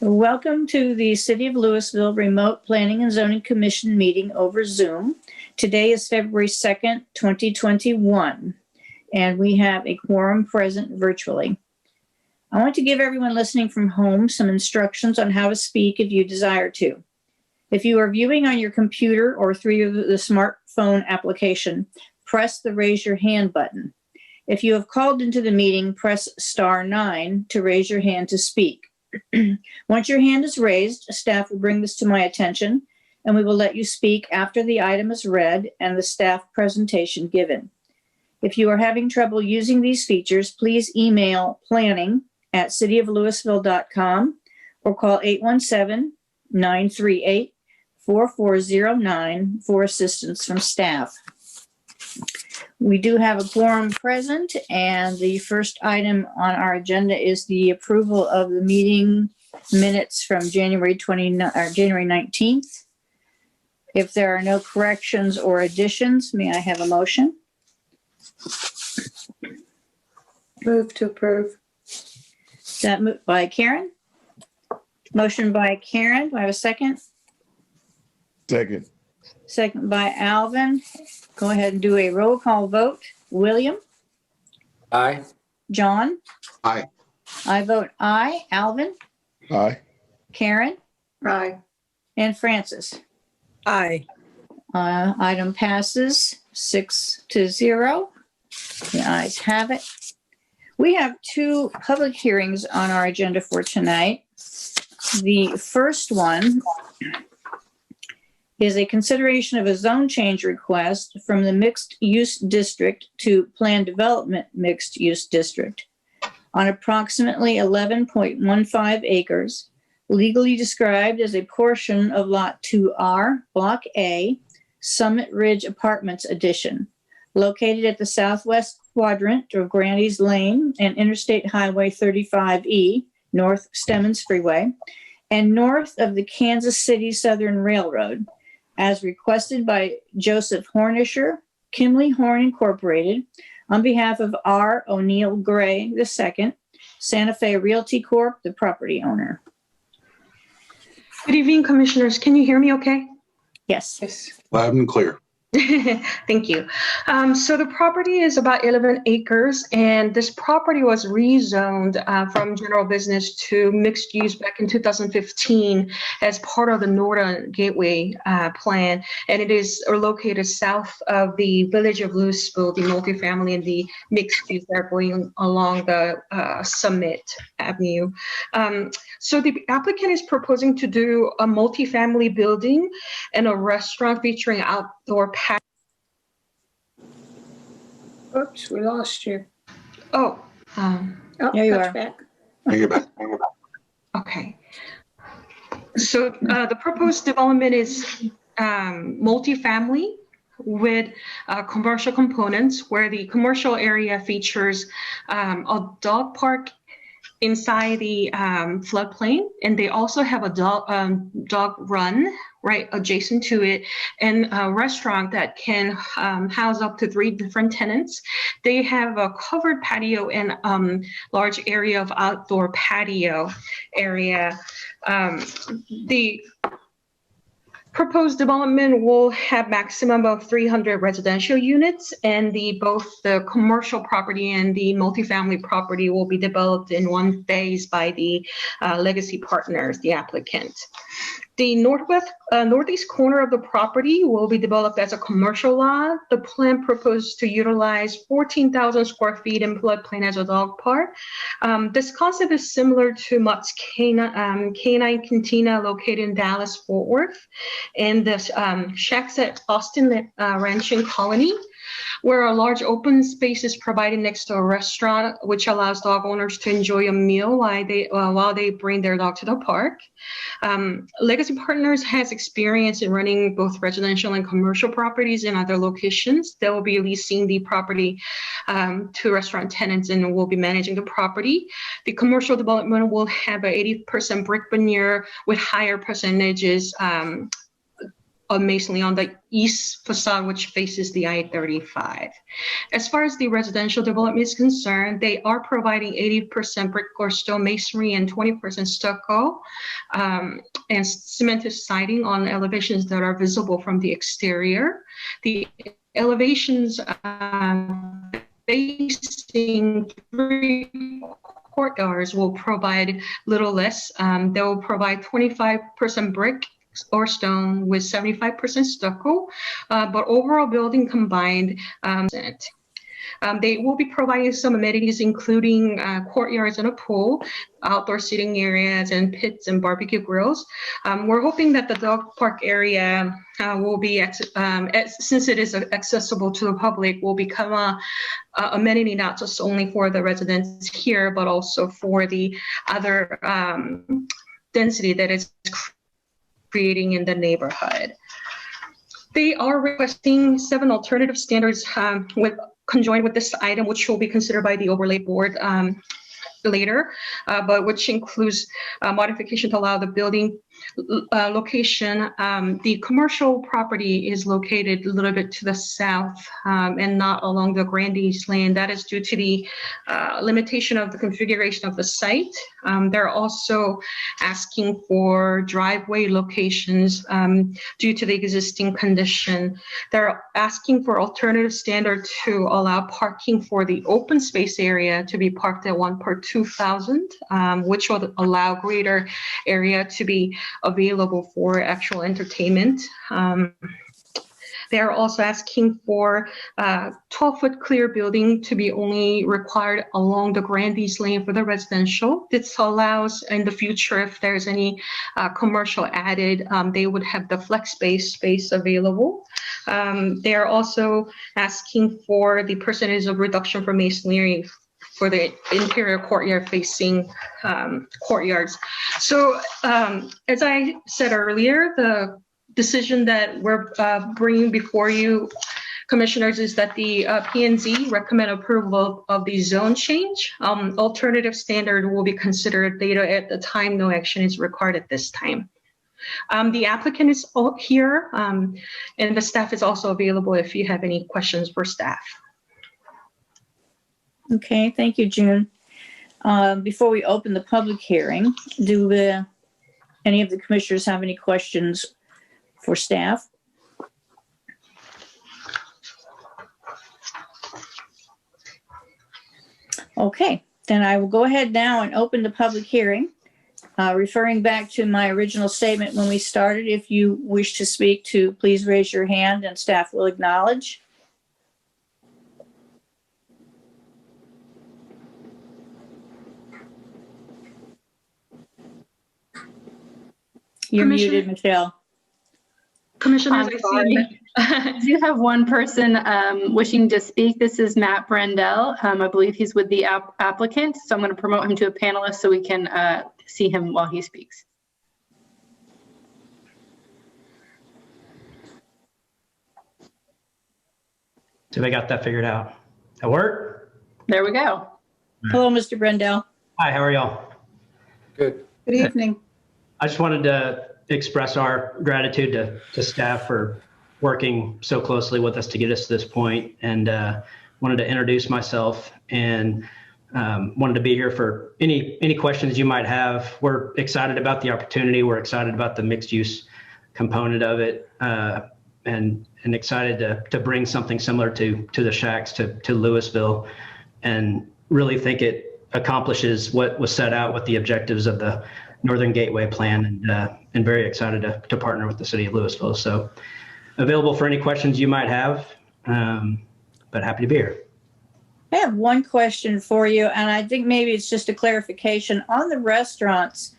Welcome to the City of Lewisville Remote Planning and Zoning Commission meeting over Zoom. Today is February 2nd, 2021, and we have a quorum present virtually. I want to give everyone listening from home some instructions on how to speak if you desire to. If you are viewing on your computer or through the smartphone application, press the raise your hand button. If you have called into the meeting, press *9 to raise your hand to speak. Once your hand is raised, staff will bring this to my attention, and we will let you speak after the item is read and the staff presentation given. If you are having trouble using these features, please email planning@cityoflewisville.com or call 817-938-4409 for assistance from staff. We do have a quorum present, and the first item on our agenda is the approval of the meeting minutes from January 19th. If there are no corrections or additions, may I have a motion? Move to approve. That moved by Karen. Motion by Karen. Do I have a second? Second. Second by Alvin. Go ahead and do a roll call vote. William? Aye. John? Aye. I vote aye. Alvin? Aye. Karen? Aye. And Francis? Aye. Item passes 6-0. The ayes have it. We have two public hearings on our agenda for tonight. The first one is a consideration of a zone change request from the mixed use district to planned development mixed use district on approximately 11.15 acres, legally described as a portion of Lot 2R, Block A, Summit Ridge Apartments Addition, located at the southwest quadrant of Grandy's Lane and Interstate Highway 35E, North Stemmons Freeway, and north of the Kansas City Southern Railroad, as requested by Joseph Hornisher, Kimley Horn Incorporated, on behalf of R. O'Neill Gray II, Santa Fe Realty Corp., the property owner. Good evening, Commissioners. Can you hear me okay? Yes. Yes. Loud and clear. Thank you. So the property is about 11 acres, and this property was rezoned from general business to mixed use back in 2015 as part of the Northern Gateway plan. And it is located south of the village of Lewisville, the multifamily and the mixed use that are going along the Summit Avenue. So the applicant is proposing to do a multifamily building and a restaurant featuring outdoor patio. Oops, we lost you. Oh, There you got are. back. Hang it back. okay. So the proposed development is multifamily with commercial components, where the commercial area features a dog park inside the floodplain, and they also have a dog run right adjacent to it, and a restaurant that can house up to 3 different tenants. They have a covered patio and large area of outdoor patio area. The proposed development will have maximum of 300 residential units, and both the commercial property and the multifamily property will be developed in one phase by the legacy partners, the applicant. The northeast corner of the property will be developed as a commercial lot. The plan proposed to utilize 14,000 square feet in floodplain as a dog park. This concept is similar to Mutt's Canine Cantina located in Dallas, Fort Worth, and the Shacks at Austin Ranch and Colony, where a large open space is provided next to a restaurant, which allows dog owners to enjoy a meal while they bring their dog to the park. Legacy Partners has experience in running both residential and commercial properties in other locations. They will be leasing the property to restaurant tenants and will be managing the property. The commercial development will have an 80% brick veneer with higher percentages of masonry on the east facade, which faces the I-35. As far as the residential development is concerned, they are providing 80% brick or stone masonry and 20% stucco and cemented siding on elevations that are visible from the exterior. The elevations facing 3 courtyards will provide little less. They will provide 25% brick or stone with 75% stucco, but overall building combined. They will be providing some amenities, including courtyards and a pool, outdoor seating areas, and pits and barbecue grills. We're hoping that the dog park area will be, since it is accessible to the public, will become a amenity not just only for the residents here, but also for the other density that is creating in the neighborhood. They are requesting 7 alternative standards conjoined with this item, which will be considered by the overlay board later, but which includes modification to allow the building location. The commercial property is located a little bit to the south and not along the Grandy's Lane. That is due to the limitation of the configuration of the site. They're also asking for driveway locations due to the existing condition. They're asking for alternative standard to allow parking for the open space area to be parked at 1 per 2,000, which will allow greater area to be available for actual entertainment. They're also asking for 12-foot clear building to be only required along the Grandy's Lane for the residential. This allows in the future, if there's any commercial added, they would have the flex space available. They're also asking for the percentage of reduction for masonry for the interior courtyard facing courtyards. So as I said earlier, the decision that we're bringing before you, commissioners, is that the P&Z recommend approval of the zone change. Alternative standard will be considered later at the time. No action is required at this time. The applicant is here and the staff is also available if you have any questions for staff. Okay, thank you, June. Before we open the public hearing, do any of the commissioners have any questions for staff? Okay, then I will go ahead now and open the public hearing. Referring back to my original statement when we started, if you wish to speak to, please raise your hand and staff will acknowledge. You're muted, Michelle. Commissioners, I do have one person wishing to speak. This is Matt Brendel. I believe he's with the applicant, so I'm going to promote him to a panelist so we can see him while he speaks. So I got that figured out. That work? There we go. Hello, Mr. Brendel. Hi, how are y'all? Good. Good evening. I just wanted to express our gratitude to staff for working so closely with us to get us to this point, and wanted to introduce myself and wanted to be here for any questions you might have. We're excited about the opportunity. We're excited about the mixed use component of it, and excited to bring something similar to the shacks to Lewisville, and really think it accomplishes what was set out with the objectives of the Northern Gateway Plan, and very excited to partner with the city of Lewisville. So available for any questions you might have, but happy to be here. I have one question for you, and I think maybe it's just a clarification. On the restaurants,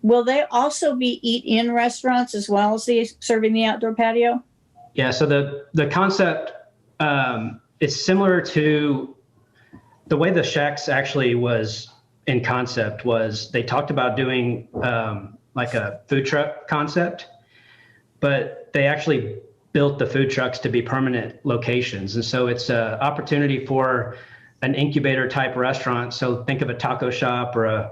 will they also be eat-in restaurants as well as serving the outdoor patio? Yeah, so the concept is similar to the way the shacks actually was in concept. Was they talked about doing like a food truck concept, but they actually built the food trucks to be permanent locations. And so it's an opportunity for an incubator type restaurant. So think of a taco shop or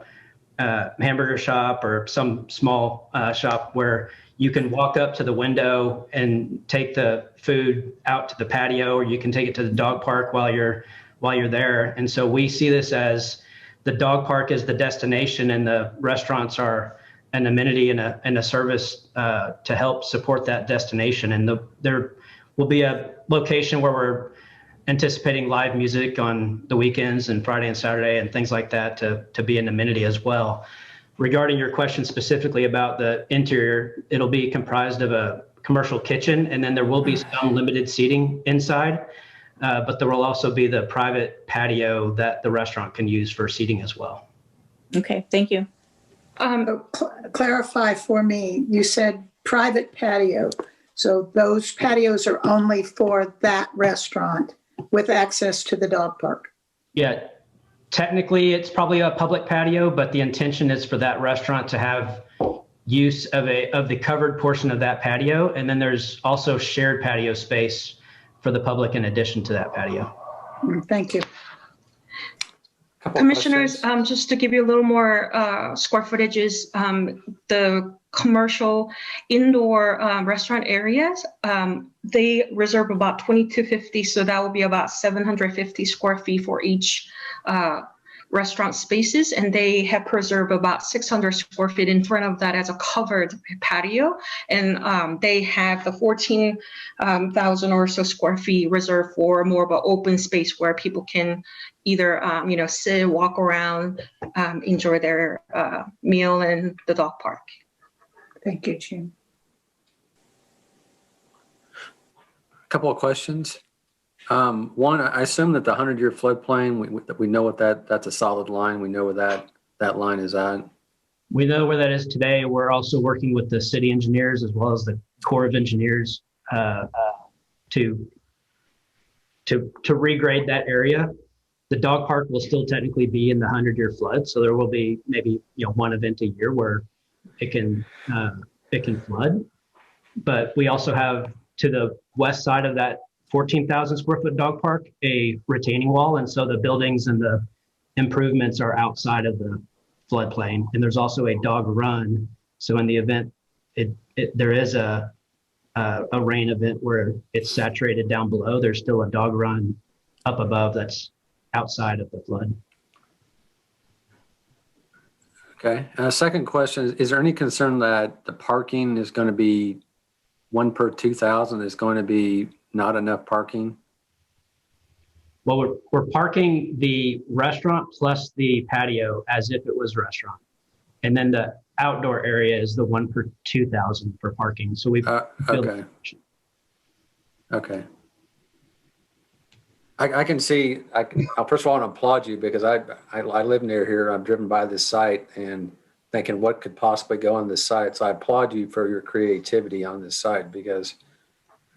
hamburger shop or some small shop where you can walk up to the window and take the food out to the patio, or you can take it to the dog park while you're there. And so we see this as the dog park is the destination, and the restaurants are an amenity and a service to help support that destination. And there will be a location where we're anticipating live music on the weekends and Friday and Saturday and things like that to be an amenity as well. Regarding your question specifically about the interior, it'll be comprised of a commercial kitchen, and then there will be some limited seating inside, but there will also be the private patio that the restaurant can use for seating as well. Okay, thank you. Clarify for me, you said private patio. So those patios are only for that restaurant with access to the dog park? Yeah, technically it's probably a public patio, but the intention is for that restaurant to have use of the covered portion of that patio. And then there's also shared patio space for the public in addition to that patio. Thank you. Commissioners, just to give you a little more square footages, the commercial indoor restaurant areas, they reserve about 2250, so that will be about 750 square feet for each restaurant spaces, and they have preserved about 600 square feet in front of that as a covered patio, and they have the 14,000 or so square feet reserved for more of an open space where people can either sit, walk around, enjoy their meal in the dog park. Thank you, Jim. A couple of questions. One, I assume that the 100-year floodplain, we know that's a solid line. We know where that line is at. We know where that is today. We're also working with the city engineers as well as the Corps of Engineers to regrade that area. The dog park will still technically be in the 100-year flood, so there will be maybe one event a year where it can flood. But we also have to the west side of that 14,000 square foot dog park a retaining wall, and so the buildings and the improvements are outside of the floodplain. And there's also a dog run, so in the event there is a rain event where it's saturated down below, there's still a dog run up above that's outside of the flood. Okay. Second question is there any concern that the parking is going to be 1 per 2,000 is going to be not enough parking? Well, we're parking the restaurant plus the patio as if it was a restaurant. And then the outdoor area is the 1 per 2,000 for parking. So we've okay. Okay. I can see, first of all, I want to applaud you because I live near here. I've driven by this site and thinking what could possibly go on this site. So I applaud you for your creativity on this site because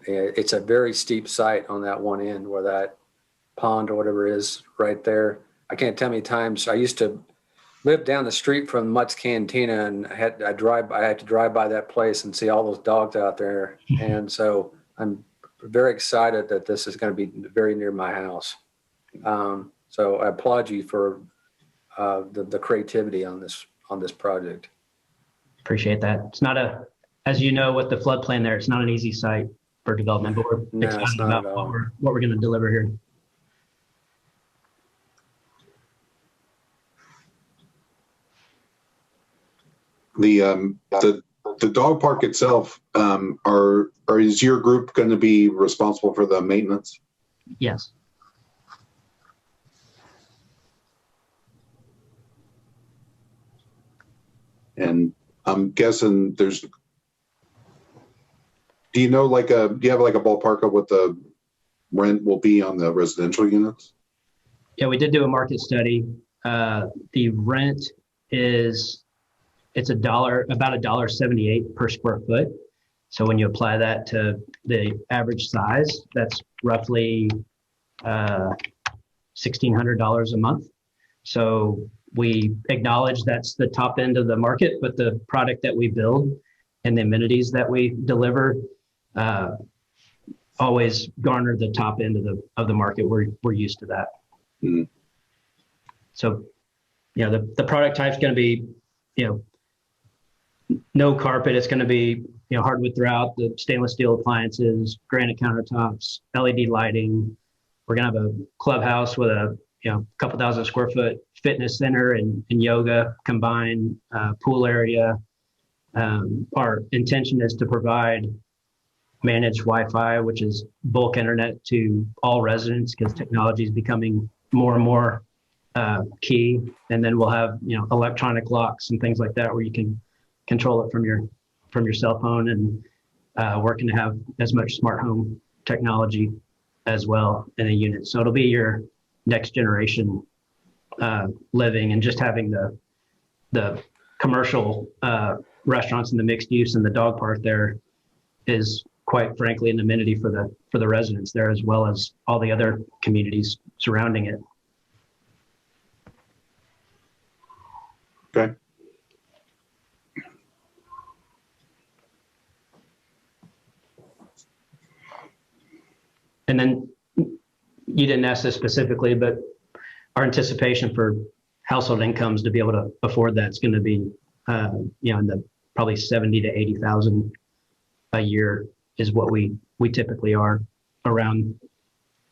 it's a very steep site on that one end where that pond or whatever is right there. I can't tell how many times I used to live down the street from Mutt's Cantina, and I had to drive by that place and see all those dogs out there. And so I'm very excited that this is going to be very near my house. So I applaud you for the creativity on this project. Appreciate that. It's not as you know, with the floodplain there, it's not an easy site for development, but we're excited about what we're going to deliver here. The dog park itself, is your group going to be responsible for the maintenance? Yes. And I'm guessing do you know do you have like a ballpark of what the rent will be on the residential units? Yeah, we did do a market study. The rent it's about $1.78 per square foot. So when you apply that to the average size, that's roughly $1,600 a month. So we acknowledge that's the top end of the market, but the product that we build and the amenities that we deliver always garner the top end of the market. We're used to that. Mm-hmm. So the product type's going to be, no carpet. It's going to be, hardwood throughout, the stainless steel appliances, granite countertops, LED lighting. We're going to have a clubhouse with a, couple thousand square foot fitness center and yoga combined, pool area. Our intention is to provide managed Wi-Fi, which is bulk internet to all residents, because technology is becoming more and more key. And then we'll have, electronic locks and things like that, where you can control it from your cell phone, and working to have as much smart home technology as well in a unit. So it'll be your next generation living, and just having the commercial restaurants and the mixed use and the dog park there is, quite frankly, an amenity for the residents there, as well as all the other communities surrounding it. Okay. And then you didn't ask this specifically, but our anticipation for household incomes to be able to afford that is going to be, in the probably 70 to 80,000 a year is what we typically are around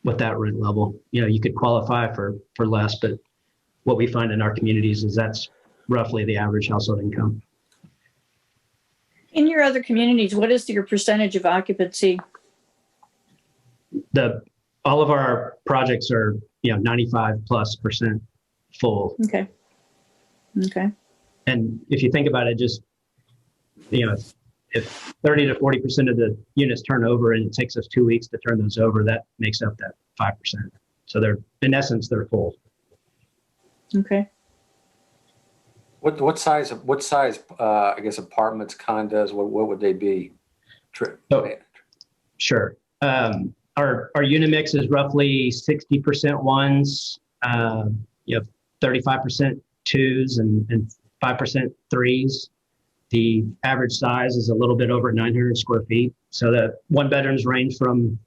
with that rent level. You could qualify for less, but what we find in our communities is that's roughly the average household income. In your other communities, what is your percentage of occupancy? All of our projects are, 95+% full. Okay. And if you think about it, just, if 30 to 40% of the units turn over and it takes us 2 weeks to turn those over, that makes up that 5%. So in essence, they're full. Okay. What size, I guess, apartments, condos, what would they be? Sure. Our unit mix is roughly 60% ones, 35% twos and 5% threes. The average size is a little bit over 900 square feet. So the one bedrooms range from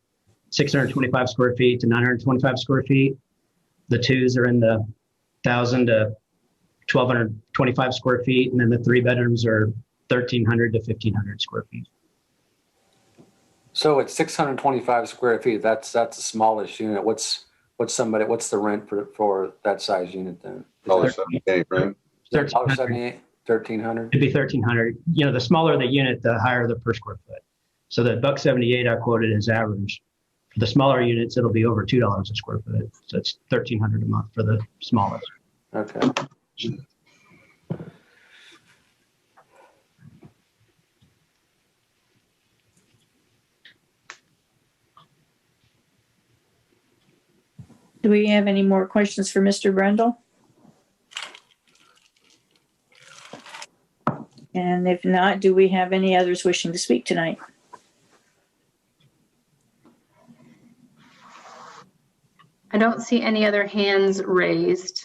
625 square feet to 925 square feet. The twos are in the 1,000 to 1,225 square feet. And then the three bedrooms are 1,300 to 1,500 square feet. So at 625 square feet, that's the smallest unit. What's the rent for that size unit then? $1.78, right? $1.78, 1,300. It'd be 1,300. The smaller the unit, the higher the per square foot. So the $1.78 I quoted is average. For the smaller units, it'll be over $2 a square foot. So it's $1,300 a month for the smallest. Okay. Do we have any more questions for Mr. Brendel? And if not, do we have any others wishing to speak tonight? I don't see any other hands raised.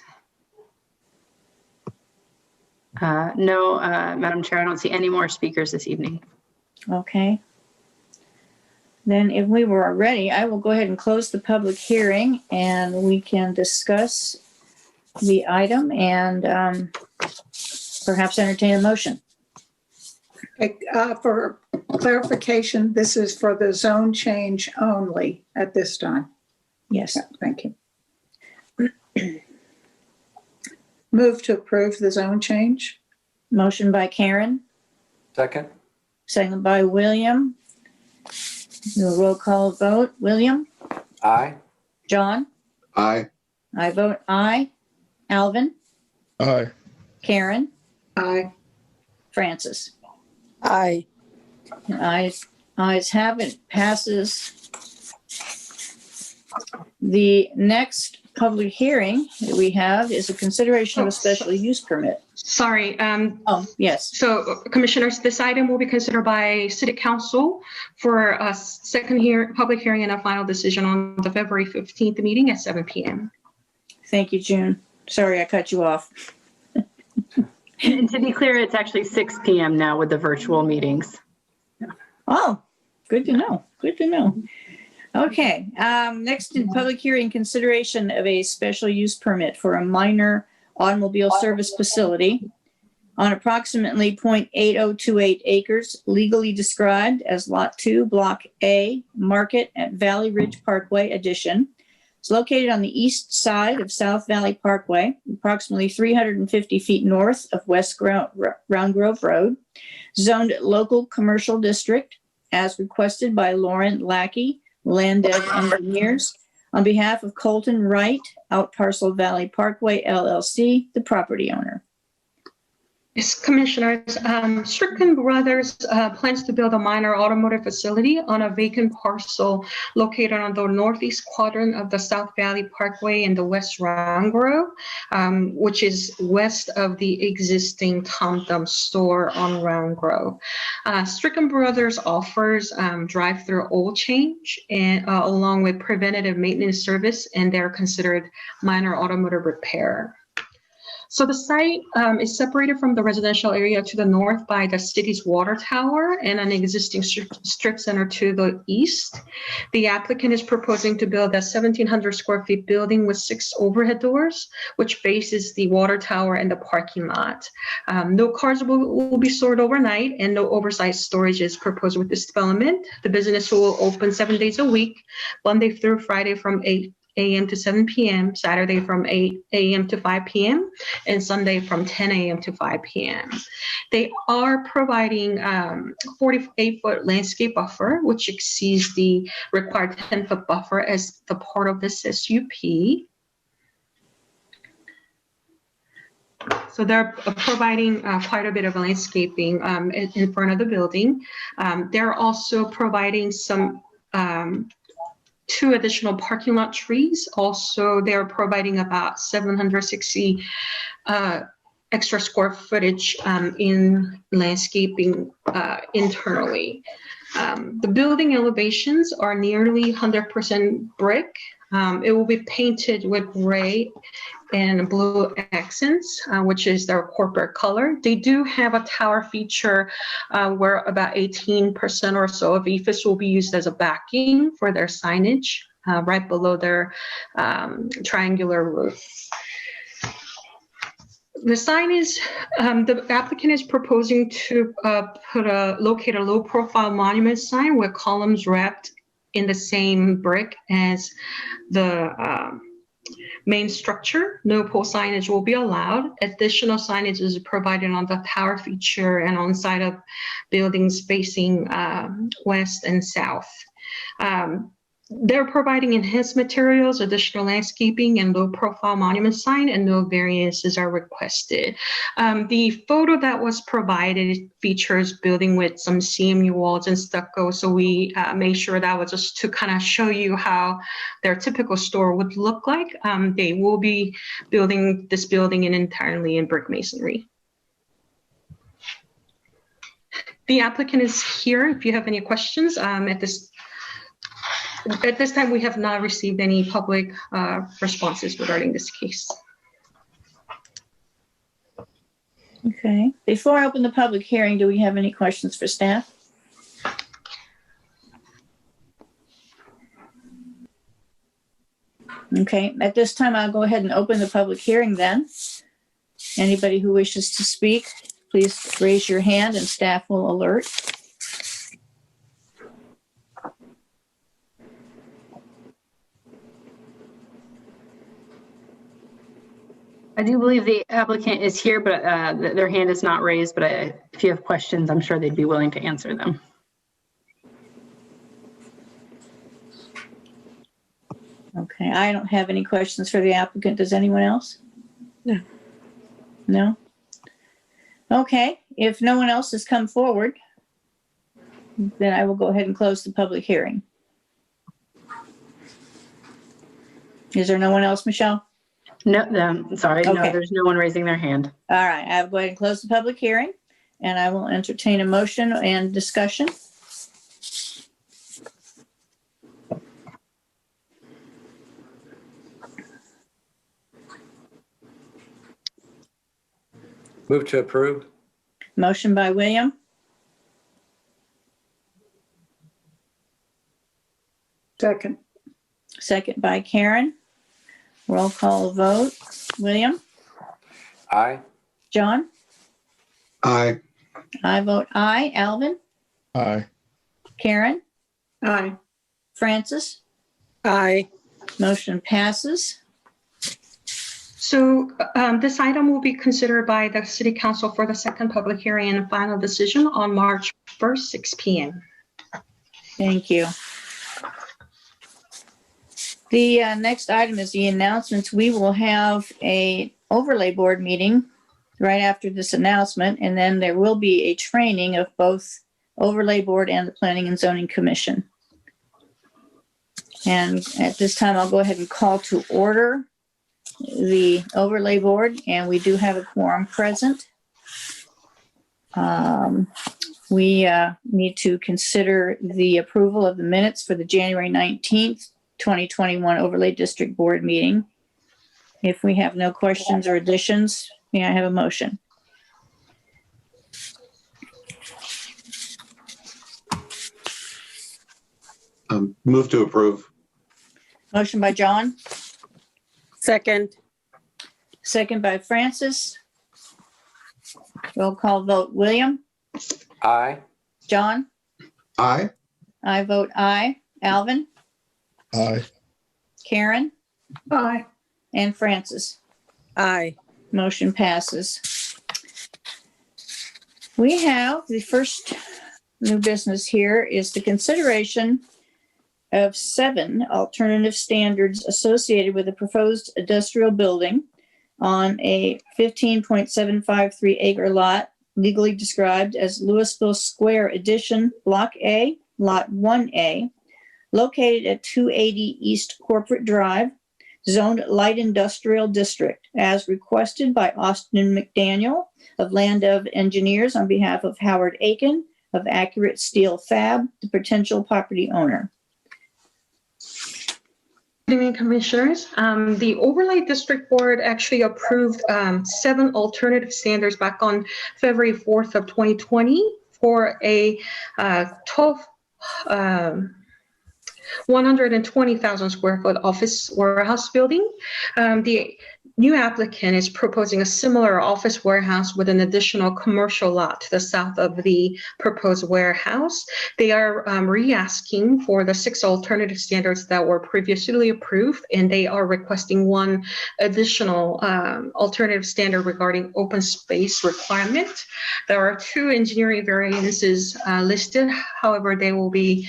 No, Madam Chair, I don't see any more speakers this evening. Okay. Then if we were ready, I will go ahead and close the public hearing, and we can discuss the item and perhaps entertain a motion. Okay, for clarification, this is for the zone change only at this time. Yes. Yeah, thank you. Move to approve the zone change. Motion by Karen, Second? second by William. Do a roll call vote. William? Aye. John? Aye. I vote aye. Alvin? Aye. Karen? Aye. Francis? Aye. Ayes have it, passes. The next public hearing that we have is a consideration of a special use permit. Sorry. Oh, yes. So commissioners, this item will be considered by City Council for a second public hearing and a final decision on the February 15th meeting at 7 p.m. Thank you, June. Sorry, I cut you off. And to be clear, it's actually 6 p.m. now with the virtual meetings. Oh, good to know. Good to know. Okay. Next in public hearing, consideration of a special use permit for a minor automobile service facility on approximately 0.8028 acres, legally described as Lot 2, Block A, Market at Valley Ridge Parkway Addition. It's located on the east side of South Valley Parkway, approximately 350 feet north of West Round Grove Road, zoned local commercial district as requested by Lauren Lackey, Land Dev Engineers, on behalf of Colton Wright, Out Parcel Valley Parkway LLC, the property owner. Yes, Commissioners, Strickland Brothers plans to build a minor automotive facility on a vacant parcel located on the northeast quadrant of the South Valley Parkway in the West Round Grove, which is west of the existing Tom Thumb store on Round Grove. Strickland Brothers offers drive-through oil change and along with preventative maintenance service, and they're considered minor automotive repair. So the site is separated from the residential area to the north by the city's water tower and an existing strip center to the east. The applicant is proposing to build a 1,700 square feet building with 6 overhead doors, which faces the water tower and the parking lot. No cars will be stored overnight, and no oversized storage is proposed with this development. The business will open 7 days a week, Monday through Friday from 8 a.m. to 7 p.m., Saturday from 8 a.m. to 5 p.m., and Sunday from 10 a.m. to 5 p.m. They are providing 48-foot landscape buffer, which exceeds the required 10-foot buffer as the part of this SUP. So they're providing quite a bit of landscaping in front of the building. They're also providing some 2 additional parking lot trees. Also, they're providing about 760 extra square footage in landscaping internally. The building elevations are nearly 100% brick. It will be painted with gray and blue accents, which is their corporate color. They do have a tower feature where about 18% or so of EFS will be used as a backing for their signage right below their triangular roof. The sign is, the applicant is proposing to locate a low profile monument sign with columns wrapped in the same brick as the main structure. No pole signage will be allowed. Additional signage is provided on the tower feature and on side of buildings facing west and south. They're providing enhanced materials, additional landscaping, and low-profile monument sign, and no variances are requested. The photo that was provided features building with some CMU walls and stucco, so we made sure that was just to kind of show you how their typical store would look like. They will be building this building entirely in brick masonry. The applicant is here if you have any questions. At this time, we have not received any public responses regarding this case. Okay. Before I open the public hearing, do we have any questions for staff? Okay. At this time, I'll go ahead and open the public hearing then. Anybody who wishes to speak, please raise your hand and staff will alert. I do believe the applicant is here, but their hand is not raised, but if you have questions, I'm sure they'd be willing to answer them. Okay, I don't have any questions for the applicant. Does anyone else? No. No? Okay, if no one else has come forward, then I will go ahead and close the public hearing. Is there no one else, Michelle? No, sorry, Okay. no, there's no one raising their hand. All right, I'll go ahead and close the public hearing, and I will entertain a motion and discussion. Move to approve. Motion by William, Second. second by Karen. Roll call vote. William, Aye. John? Aye. I vote aye. Alvin? Aye. Karen? Aye. Francis? Aye. Motion passes. So this item will be considered by the City Council for the second public hearing and final decision on March 1st, 6 p.m. Thank you. The next item is the announcements. We will have a overlay board meeting right after this announcement, and then there will be a training of both overlay board and the Planning and Zoning Commission. And at this time, I'll go ahead and call to order the overlay board, and we do have a quorum present. We need to consider the approval of the minutes for the January 19th, 2021 Overlay District Board meeting. If we have no questions or additions, may I have a motion? Move to approve. Motion by John, Second. second by Francis. Roll call vote. William? Aye. John? Aye. I vote aye. Alvin? Aye. Karen? Aye. And Francis? Aye. Motion passes. We have the first new business here is the consideration of 7 alternative standards associated with a proposed industrial building on a 15.753 acre lot legally described as Lewisville Square Addition, Block A, Lot 1A, located at 280 East Corporate Drive, zoned light industrial district, as requested by Austin McDaniel of Land of Engineers on behalf of Howard Aiken of Accurate Steel Fab, the potential property owner. Good evening, Commissioners. The Overlay District Board actually approved 7 alternative standards back on February 4th of 2020 for a 120,000 square foot office warehouse building. The new applicant is proposing a similar office warehouse with an additional commercial lot to the south of the proposed warehouse. They are re-asking for the 6 alternative standards that were previously approved, and they are requesting 1 additional alternative standard regarding open space requirement. There are 2 engineering variances listed. However, they will be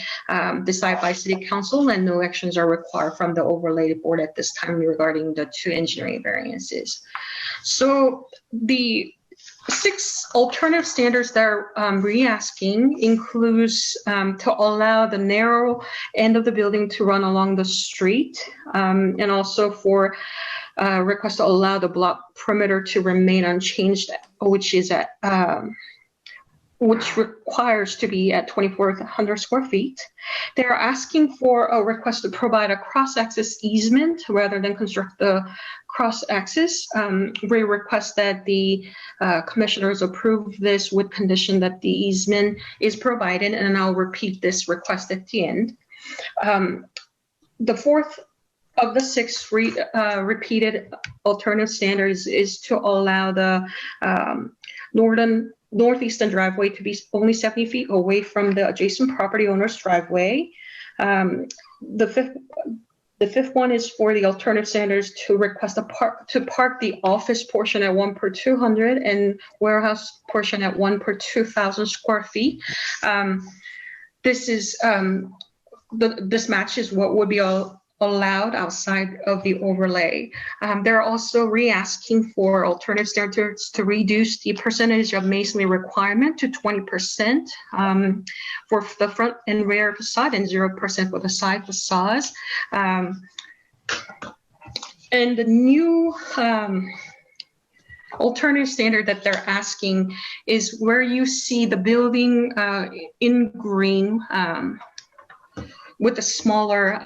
decided by City Council, and no actions are required from the Overlay Board at this time regarding the 2 engineering variances. So the 6 alternative standards that are re-asking includes to allow the narrow end of the building to run along the street, and also for request to allow the block perimeter to remain unchanged, which is at which requires to be at 2,400 square feet. They're asking for a request to provide a cross-access easement rather than construct the cross-access. We request that the commissioners approve this with condition that the easement is provided, and I'll repeat this request at the end. The 4th of the 6 repeated alternative standards is to allow the northeastern driveway to be only 70 feet away from the adjacent property owner's driveway. The fifth one is for the alternative standards to request to park the office portion at 1 per 200 and warehouse portion at 1 per 2,000 square feet. This matches what would be allowed outside of the overlay. They're also re-asking for alternative standards to reduce the percentage of masonry requirement to 20% for the front and rear facade and 0% for the side facades. And the new alternative standard that they're asking is where you see the building in green with a smaller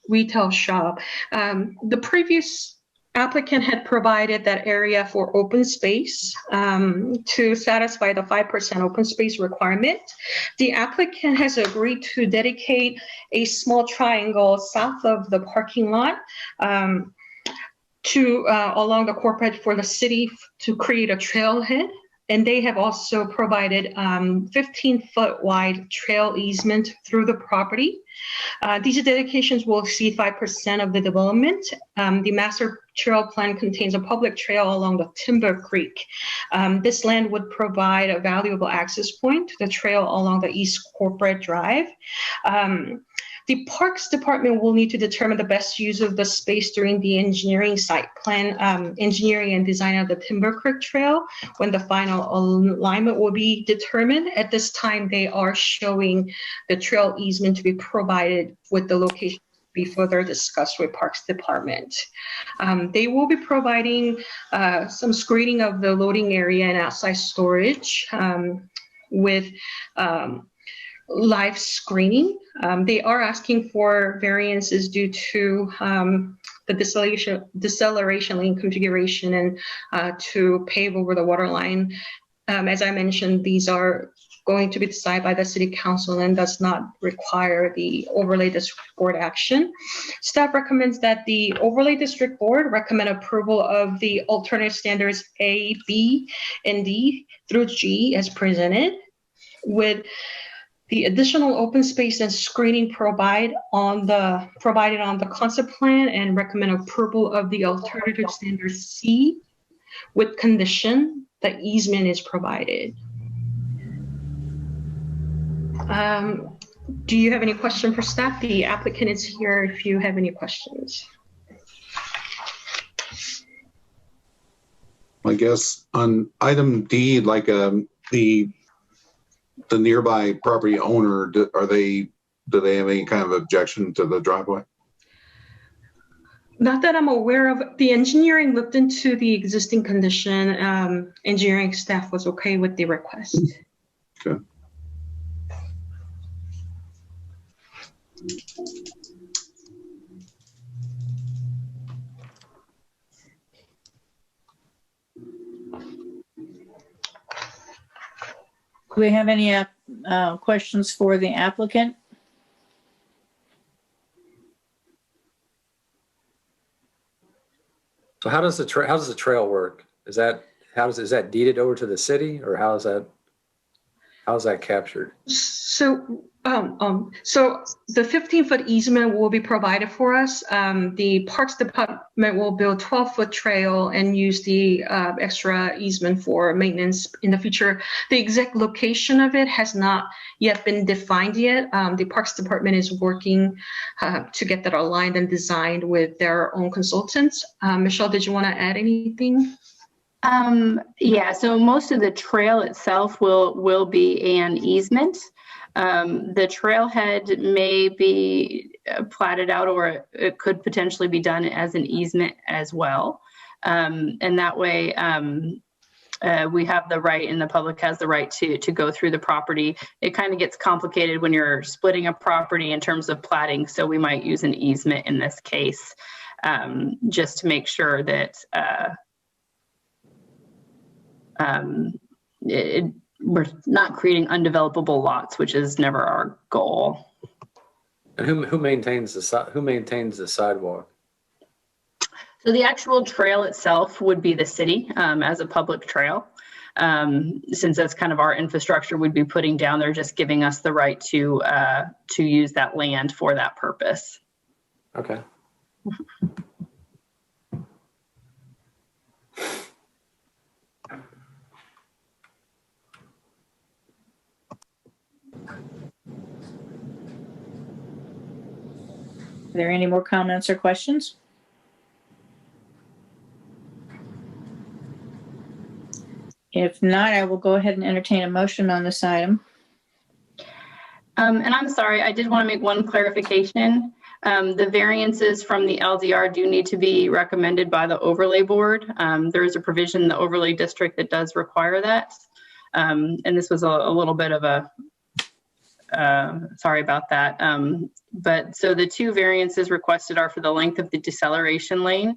retail shop. The previous applicant had provided that area for open space to satisfy the 5% open space requirement. The applicant has agreed to dedicate a small triangle south of the parking lot to along the corporate for the city to create a trailhead. And they have also provided 15-foot wide trail easement through the property. These dedications will exceed 5% of the development. The master trail plan contains a public trail along the Timber Creek. This land would provide a valuable access point to the trail along the East Corporate Drive. The Parks Department will need to determine the best use of the space during the engineering site plan, engineering and design of the Timber Creek Trail when the final alignment will be determined. At this time, they are showing the trail easement to be provided with the location to be further discussed with Parks Department. They will be providing some screening of the loading area and outside storage with live screening. They are asking for variances due to the deceleration lane configuration and to pave over the water line. As I mentioned, these are going to be decided by the City Council and does not require the Overlay District Board action. Staff recommends that the Overlay District Board recommend approval of the alternative standards A, B, and D through G as presented, with the additional open space and screening provided on the concept plan, and recommend approval of the alternative standard C with condition that easement is provided. Do you have any question for staff? The applicant is here if you have any questions. I guess on item D, like the nearby property owner, do they have any kind of objection to the driveway? Not that I'm aware of. The engineering looked into the existing condition. Engineering staff was okay with the request. Okay. Do we have any questions for the applicant? So how does the trail work? Is that deeded over to the city, or how is that captured? So the 15-foot easement will be provided for us. The Parks Department will build 12-foot trail and use the extra easement for maintenance in the future. The exact location of it has not yet been defined yet. The Parks Department is working to get that aligned and designed with their own consultants. Michelle, did you want to add anything? Yeah, so most of the trail itself will be an easement. The trailhead may be platted out, or it could potentially be done as an easement as well. And that way we have the right, and the public has the right to go through the property. It kind of gets complicated when you're splitting a property in terms of platting. So we might use an easement in this case, just to make sure that we're not creating undevelopable lots, which is never our goal. And who maintains the sidewalk? So the actual trail itself would be the city as a public trail. Since that's kind of our infrastructure we'd be putting down, they're just giving us the right to use that land for that purpose. Okay. Are there any more comments or questions? If not, I will go ahead and entertain a motion on this item. And I'm sorry, I did want to make one clarification. The variances from the LDR do need to be recommended by the overlay board. There is a provision in the overlay district that does require that. And this was a little bit of a, sorry about that. But so the two variances requested are for the length of the deceleration lane,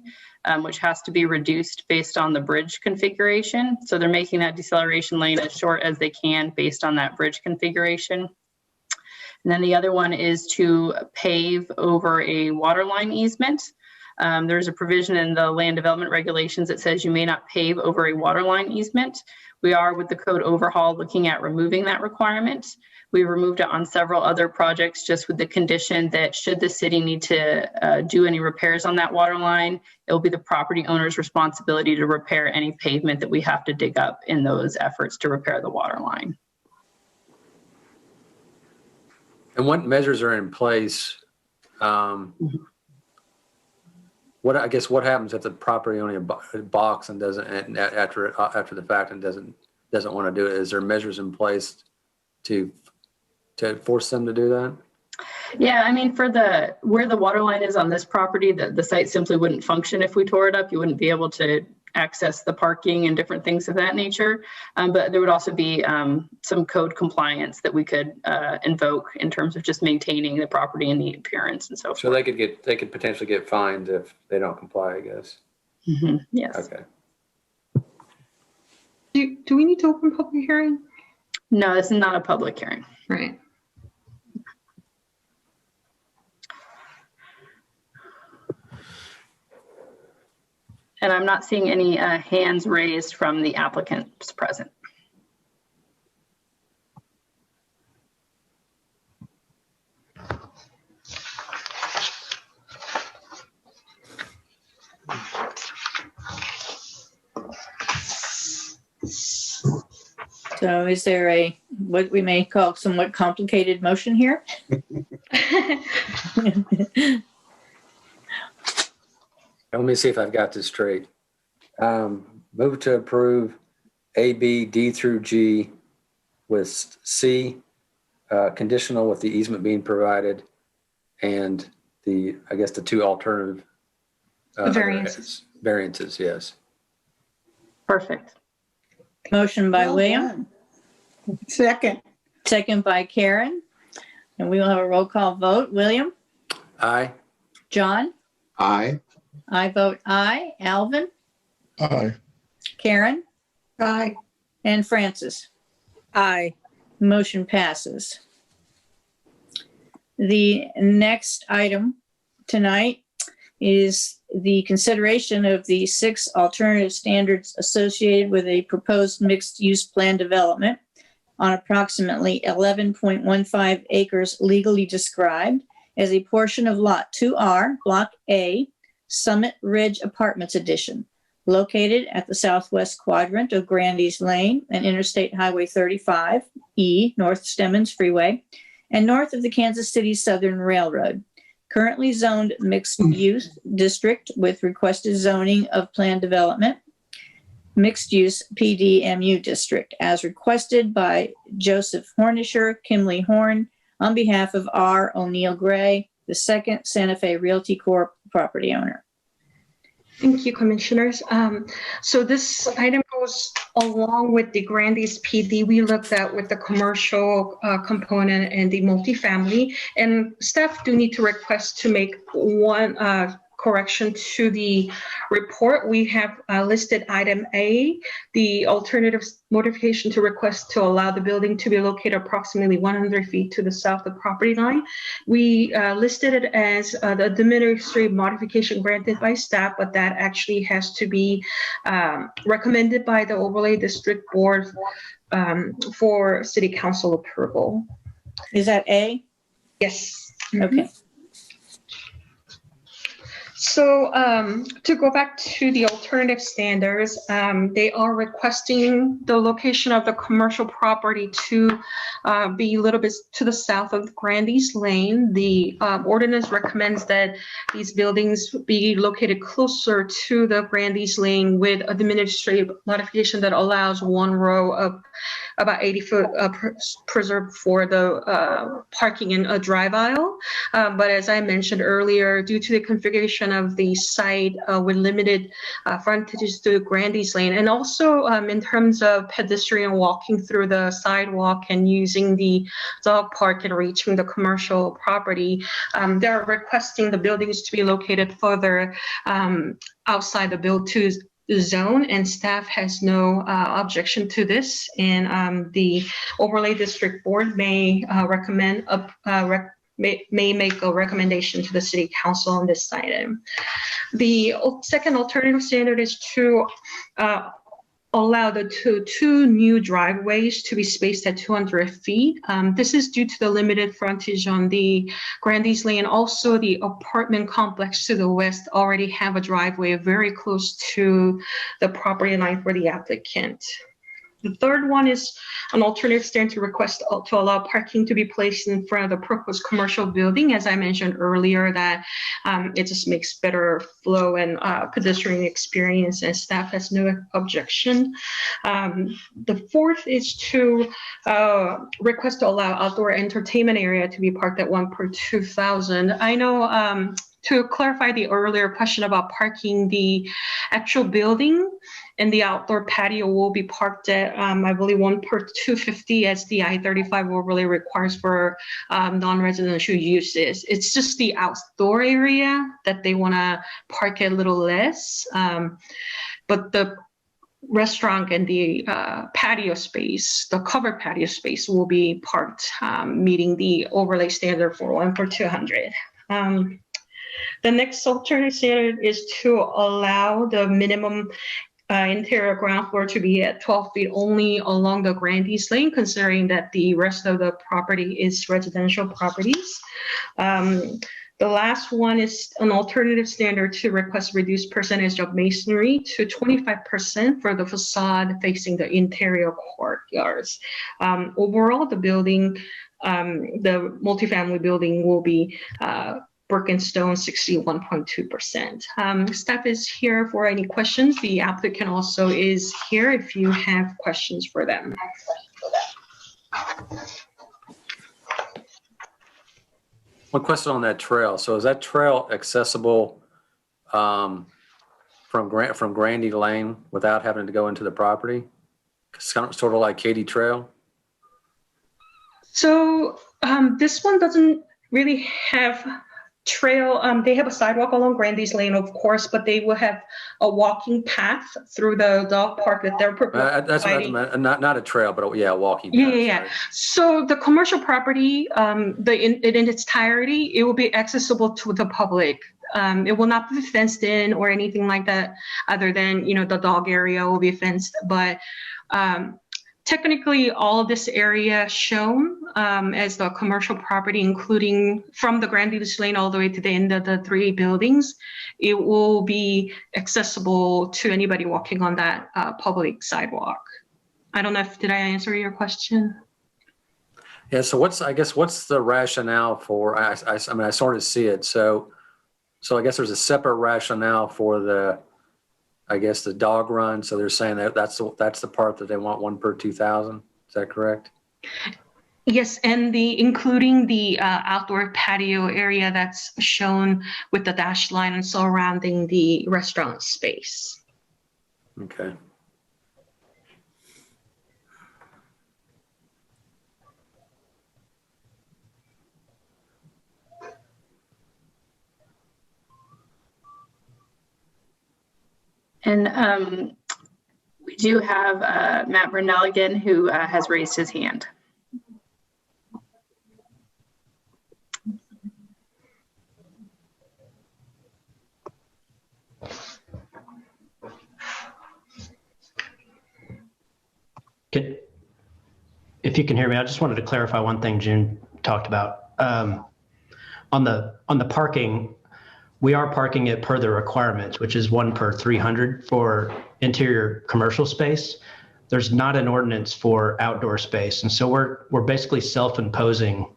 which has to be reduced based on the bridge configuration. So they're making that deceleration lane as short as they can based on that bridge configuration. And then the other one is to pave over a water line easement. There's a provision in the land development regulations that says you may not pave over a water line easement. We are, with the code overhaul, looking at removing that requirement. We removed it on several other projects just with the condition that should the city need to do any repairs on that water line, it will be the property owner's responsibility to repair any pavement that we have to dig up in those efforts to repair the water line. And what measures are in place? What happens if the property owner balks and doesn't, and after the fact, and doesn't want to do it? Is there measures in place to force them to do that? Yeah, I mean, for where the water line is on this property, the site simply wouldn't function if we tore it up. You wouldn't be able to access the parking and different things of that nature. But there would also be some code compliance that we could invoke in terms of just maintaining the property and the appearance and so forth. So they could potentially get fined if they don't comply, I guess. Mm-hmm. Yes. Okay. Do we need to open public hearing? No, this is not a public hearing. Right. And I'm not seeing any hands raised from the applicants present. So is there what we may call somewhat complicated motion here? Let me see if I've got this straight. Move to approve A, B, D through G with C, conditional with the easement being provided, and the two alternative variances. Variances, yes. Perfect. Motion by Well William, done. Second. second by Karen. And we will have a roll call vote. William? Aye. John? Aye. I vote aye. Alvin? Aye. Karen? Aye. And Francis? Aye. Motion passes. The next item tonight is the consideration of the 6 alternative standards associated with a proposed mixed-use plan development on approximately 11.15 acres legally described as a portion of Lot 2R, Block A, Summit Ridge Apartments Edition, located at the southwest quadrant of Grandy's Lane and Interstate Highway 35, E, North Stemmons Freeway, and north of the Kansas City Southern Railroad. Currently zoned mixed use district with requested zoning of planned development, mixed use PDMU district, as requested by Joseph Hornisher, Kimley Horn, on behalf of R. O'Neill Gray, the second Santa Fe Realty Corp. Property owner. Thank you, Commissioners. So this item goes along with the Grandy's PD we looked at with the commercial component and the multifamily. And staff do need to request to make one correction to the report. We have listed item A, the alternative modification to request to allow the building to be located approximately 100 feet to the south of the property line. We listed it as the administrative modification granted by staff, but that actually has to be recommended by the overlay district board for city council approval. Is that A? Yes. Okay. So to go back to the alternative standards, they are requesting the location of the commercial property to be a little bit to the south of Grandy's Lane. The ordinance recommends that these buildings be located closer to the Grandy's Lane with a administrative modification that allows one row of about 80 foot preserved for the parking in a drive aisle. But as I mentioned earlier, due to the configuration of the site with limited frontages to Grandy's Lane, and also in terms of pedestrian walking through the sidewalk and using the dog park and reaching the commercial property, they're requesting the buildings to be located further outside the build to zone, and staff has no objection to this. And the overlay district board may recommend may make a recommendation to the city council on this item. The second alternative standard is to allow the two new driveways to be spaced at 200 feet. This is due to the limited frontage on the Grandy's Lane. Also, the apartment complex to the west already have a driveway very close to the property line for the applicant. The third one is an alternative standard to request to allow parking to be placed in front of the proposed commercial building. As I mentioned earlier, that it just makes better flow and pedestrian experience, and staff has no objection. The fourth is to request to allow outdoor entertainment area to be parked at 1 per 2,000. I know to clarify the earlier question about parking, the actual building and the outdoor patio will be parked at, I believe, 1 per 250 as the I-35 overlay requires for non-residential uses. It's just the outdoor area that they want to park a little less. But the restaurant and the patio space, the covered patio space, will be parked meeting the overlay standard for 1 per 200. The next alternative standard is to allow the minimum interior ground floor to be at 12 feet only along the Grandy's Lane, considering that the rest of the property is residential properties. The last one is an alternative standard to request reduced percentage of masonry to 25% for the facade facing the interior courtyards. Overall, the building, the multifamily building will be brick and stone 61.2%. Staff is here for any questions. The applicant also is here if you have questions for them. One question on that trail. So is that trail accessible from Grandy Lane without having to go into the property? It's kind of sort of like Katy Trail. So this one doesn't really have trail. They have a sidewalk along Grandy's Lane, of course, but they will have a walking path through the dog park that they're providing. That's not a trail, but yeah, a walking path. Yeah. Sorry. So the commercial property, in its entirety, it will be accessible to the public. It will not be fenced in or anything like that, other than, the dog area will be fenced. But technically, all of this area shown as the commercial property, including from the Grandy's Lane all the way to the end of the 3 buildings, it will be accessible to anybody walking on that public sidewalk. I don't know did I answer your question? Yeah. So what's the rationale for? I mean, I sort of see it. So I guess there's a separate rationale for the dog run. So they're saying that's the part that they want 1 per 2,000. Is that correct? Yes, and including the outdoor patio area that's shown with the dashed line and surrounding the restaurant space. Okay. And we do have Matt Brunell again, who has raised his hand. If you can hear me, I just wanted to clarify one thing June talked about. On the parking, we are parking it per the requirements, which is 1 per 300 for interior commercial space. There's not an ordinance for outdoor space. And so we're basically self-imposing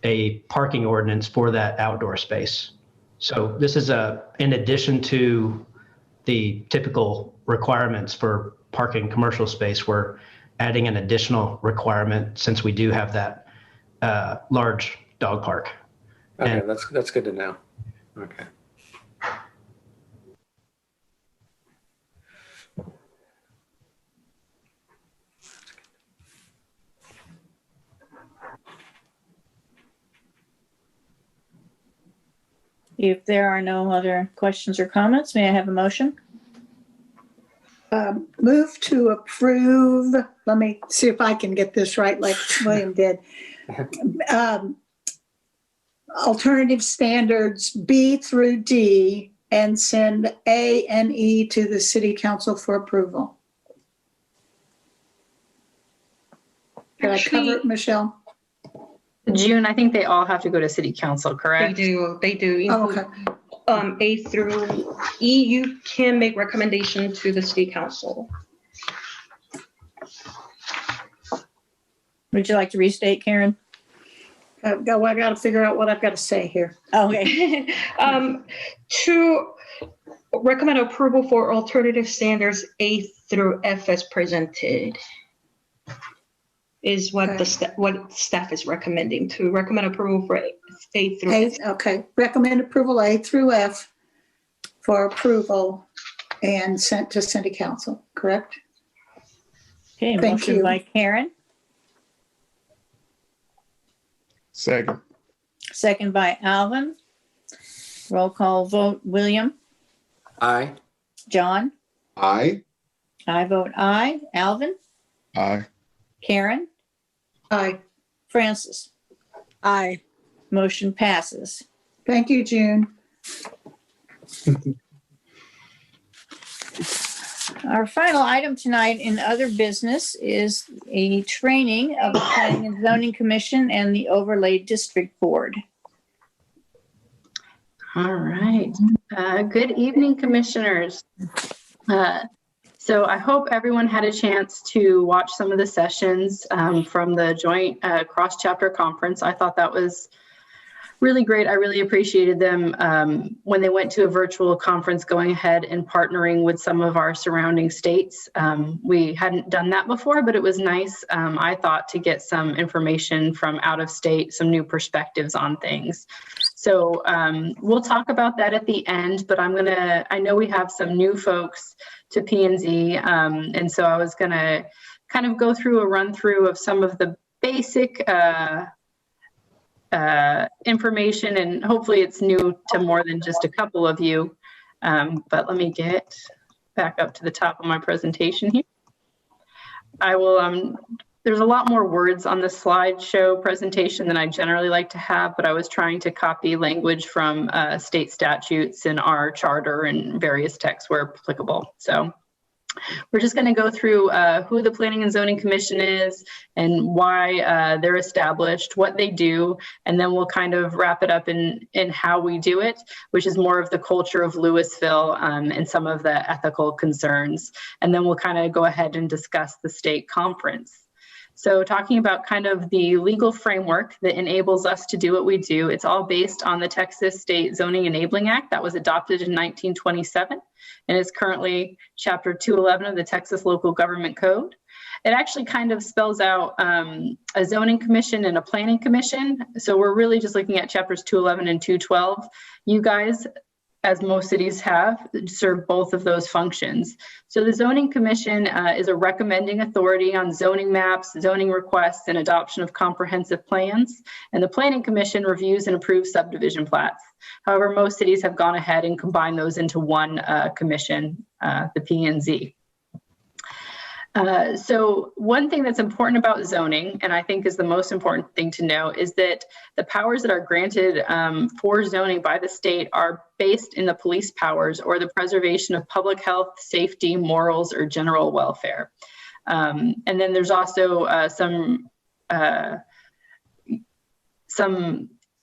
a parking ordinance for that outdoor space. So this is in addition to the typical requirements for parking commercial space, we're adding an additional requirement since we do have that large dog park. Okay, and that's good to know. Okay. If there are no other questions or comments, may I have a motion? Move to approve. Let me see if I can get this right, like William did. alternative standards B through D and send A and E to the city council for approval. Did I cover it, Michelle? June, I think they all have to go to city council, correct? They do. Oh, Include, okay. A through E, you can make recommendation to the city council. Would you like to restate, Karen? I got to figure out what I've got to say here. Okay. To recommend approval for alternative standards A through F as presented is what what staff is recommending, to recommend approval for A through F. Okay, recommend approval A through F for approval and sent to city council, correct? Okay, Thank motion you. by Karen, Second. second by Alvin. Roll call vote, William, Aye. John, Aye. I vote aye. Alvin, Aye. Karen, Aye. Francis. Aye. Motion passes. Thank you, June. Our final item tonight in other business is a training of the Planning and Zoning Commission and the Overlay District Board. All right. Good evening, commissioners. So I hope everyone had a chance to watch some of the sessions from the joint cross-chapter conference. I thought that was really great. I really appreciated them when they went to a virtual conference, going ahead and partnering with some of our surrounding states. We hadn't done that before, but it was nice, I thought, to get some information from out of state, some new perspectives on things. So we'll talk about that at the end, but I know we have some new folks to P&Z, and so I was gonna kind of go through a run through of some of the basic information, and hopefully it's new to more than just a couple of you. But let me get back up to the top of my presentation here. I will, there's a lot more words on the slideshow presentation than I generally like to have, but I was trying to copy language from state statutes in our charter and various texts where applicable. So we're just going to go through who the Planning and Zoning Commission is and why they're established, what they do, and then we'll kind of wrap it up in how we do it, which is more of the culture of Lewisville and some of the ethical concerns. And then we'll kind of go ahead and discuss the state conference. So talking about kind of the legal framework that enables us to do what we do, it's all based on the Texas State Zoning Enabling Act that was adopted in 1927 and is currently Chapter 211 of the Texas Local Government Code. It actually kind of spells out a zoning commission and a planning commission. So we're really just looking at Chapters 211 and 212. You guys, as most cities have, serve both of those functions. So the Zoning Commission is a recommending authority on zoning maps, zoning requests, and adoption of comprehensive plans. And the Planning Commission reviews and approves subdivision plats. However, most cities have gone ahead and combined those into one commission, the P&Z. So one thing that's important about zoning, and I think is the most important thing to know, is that the powers that are granted for zoning by the state are based in the police powers or the preservation of public health, safety, morals, or general welfare. And then there's also some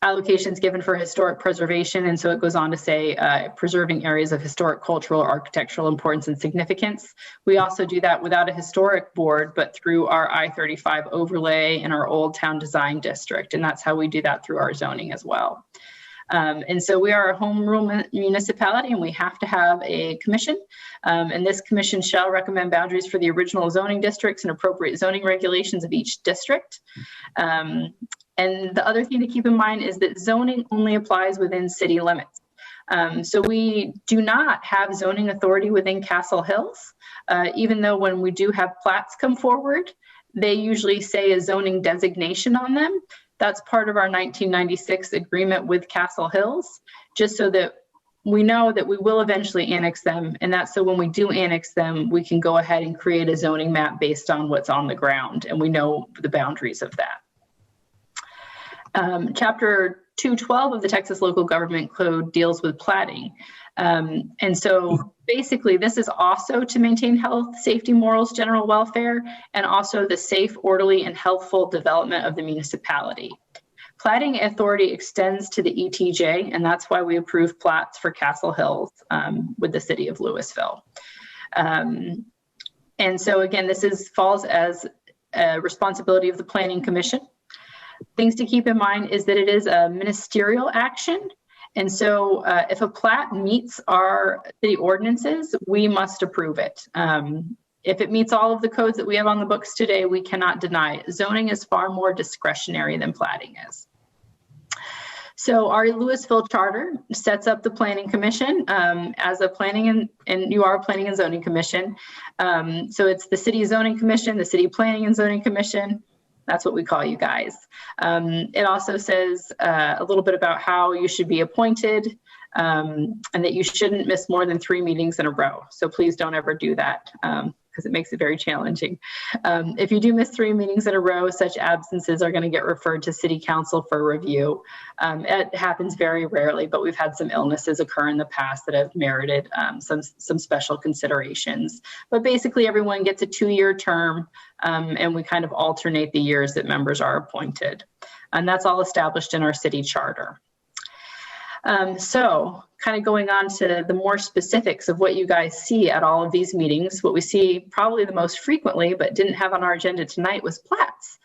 allocations given for historic preservation. And so it goes on to say preserving areas of historic, cultural, architectural importance and significance. We also do that without a historic board, but through our I-35 overlay and our Old Town Design District. And that's how we do that through our zoning as well. And so we are a home rule municipality and we have to have a commission. And this commission shall recommend boundaries for the original zoning districts and appropriate zoning regulations of each district. And the other thing to keep in mind is that zoning only applies within city limits. So we do not have zoning authority within Castle Hills, even though when we do have plats come forward, they usually say a zoning designation on them. That's part of our 1996 agreement with Castle Hills, just so that we know that we will eventually annex them. And that's so when we do annex them, we can go ahead and create a zoning map based on what's on the ground. And we know the boundaries of that. Chapter 212 of the Texas Local Government Code deals with platting. And so basically this is also to maintain health, safety, morals, general welfare, and also the safe, orderly, and healthful development of the municipality. Platting authority extends to the ETJ, and that's why we approve plats for Castle Hills with the city of Lewisville. And so again, this falls as a responsibility of the Planning Commission. Things to keep in mind is that it is a ministerial action. And so if a plat meets our city ordinances, we must approve it. If it meets all of the codes that we have on the books today, we cannot deny it. Zoning is far more discretionary than platting is. So our Lewisville charter sets up the Planning Commission as a planning and you are a Planning and Zoning Commission. So it's the City Zoning Commission, the City Planning and Zoning Commission. That's what we call you guys. It also says a little bit about how you should be appointed and that you shouldn't miss more than 3 meetings in a row. So please don't ever do that because it makes it very challenging. If you do miss 3 meetings in a row, such absences are going to get referred to City Council for review. It happens very rarely, but we've had some illnesses occur in the past that have merited some special considerations. But basically everyone gets a 2-year term and we kind of alternate the years that members are appointed. And that's all established in our city charter. So kind of going on to the more specifics of what you guys see at all of these meetings, what we see probably the most frequently, but didn't have on our agenda tonight, was plats.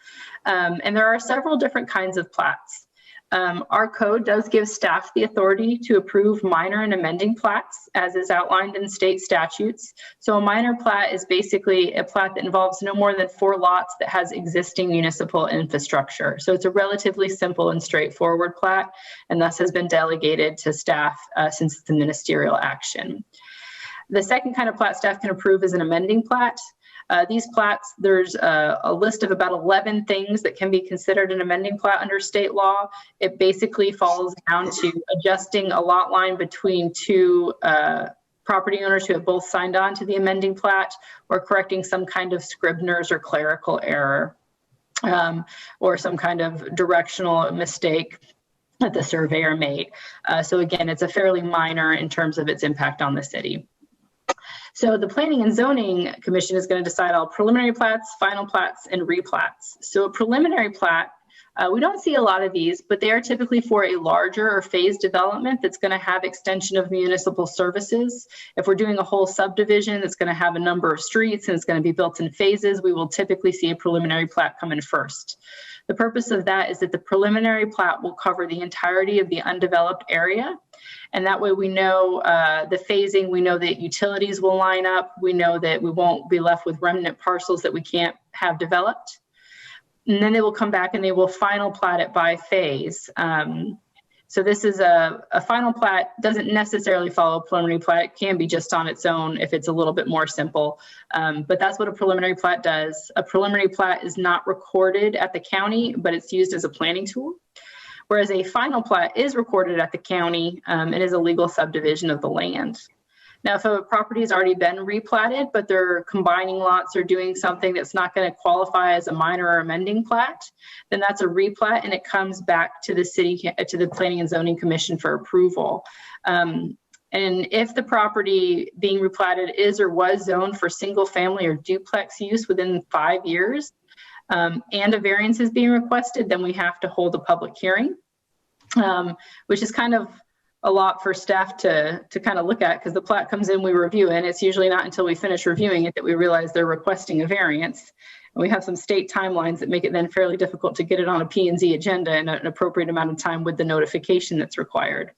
And there are several different kinds of plats. Our code does give staff the authority to approve minor and amending plats, as is outlined in state statutes. So a minor plat is basically a plat that involves no more than 4 lots that has existing municipal infrastructure. So it's a relatively simple and straightforward plat, and thus has been delegated to staff since it's a ministerial action. The second kind of plat staff can approve is an amending plat. These plats, there's a list of about 11 things that can be considered an amending plat under state law. It basically falls down to adjusting a lot line between 2 property owners who have both signed on to the amending plat, or correcting some kind of Scribner's or clerical error, or some kind of directional mistake that the surveyor made. So again, it's a fairly minor in terms of its impact on the city. So the Planning and Zoning Commission is going to decide all preliminary plats, final plats, and replats. So a preliminary plat, we don't see a lot of these, but they are typically for a larger or phased development that's going to have extension of municipal services. If we're doing a whole subdivision that's going to have a number of streets and it's going to be built in phases, we will typically see a preliminary plat come in first. The purpose of that is that the preliminary plat will cover the entirety of the undeveloped area. And that way we know the phasing, we know that utilities will line up, we know that we won't be left with remnant parcels that we can't have developed. And then they will come back and they will final plat it by phase. So this is a final plat, doesn't necessarily follow a preliminary plat. It can be just on its own if it's a little bit more simple. But that's what a preliminary plat does. A preliminary plat is not recorded at the county, but it's used as a planning tool. Whereas a final plat is recorded at the county and is a legal subdivision of the land. Now, if a property has already been replatted, but they're combining lots or doing something that's not going to qualify as a minor or amending plat, then that's a replat and it comes back to the city, to the Planning and Zoning Commission for approval. And if the property being replatted is or was zoned for single family or duplex use within 5 years, and a variance is being requested, then we have to hold a public hearing, which is kind of a lot for staff to kind of look at, because the plat comes in, we review it, and it's usually not until we finish reviewing it that we realize they're requesting a variance. And we have some state timelines that make it then fairly difficult to get it on a P&Z agenda in an appropriate amount of time with the notification that's required.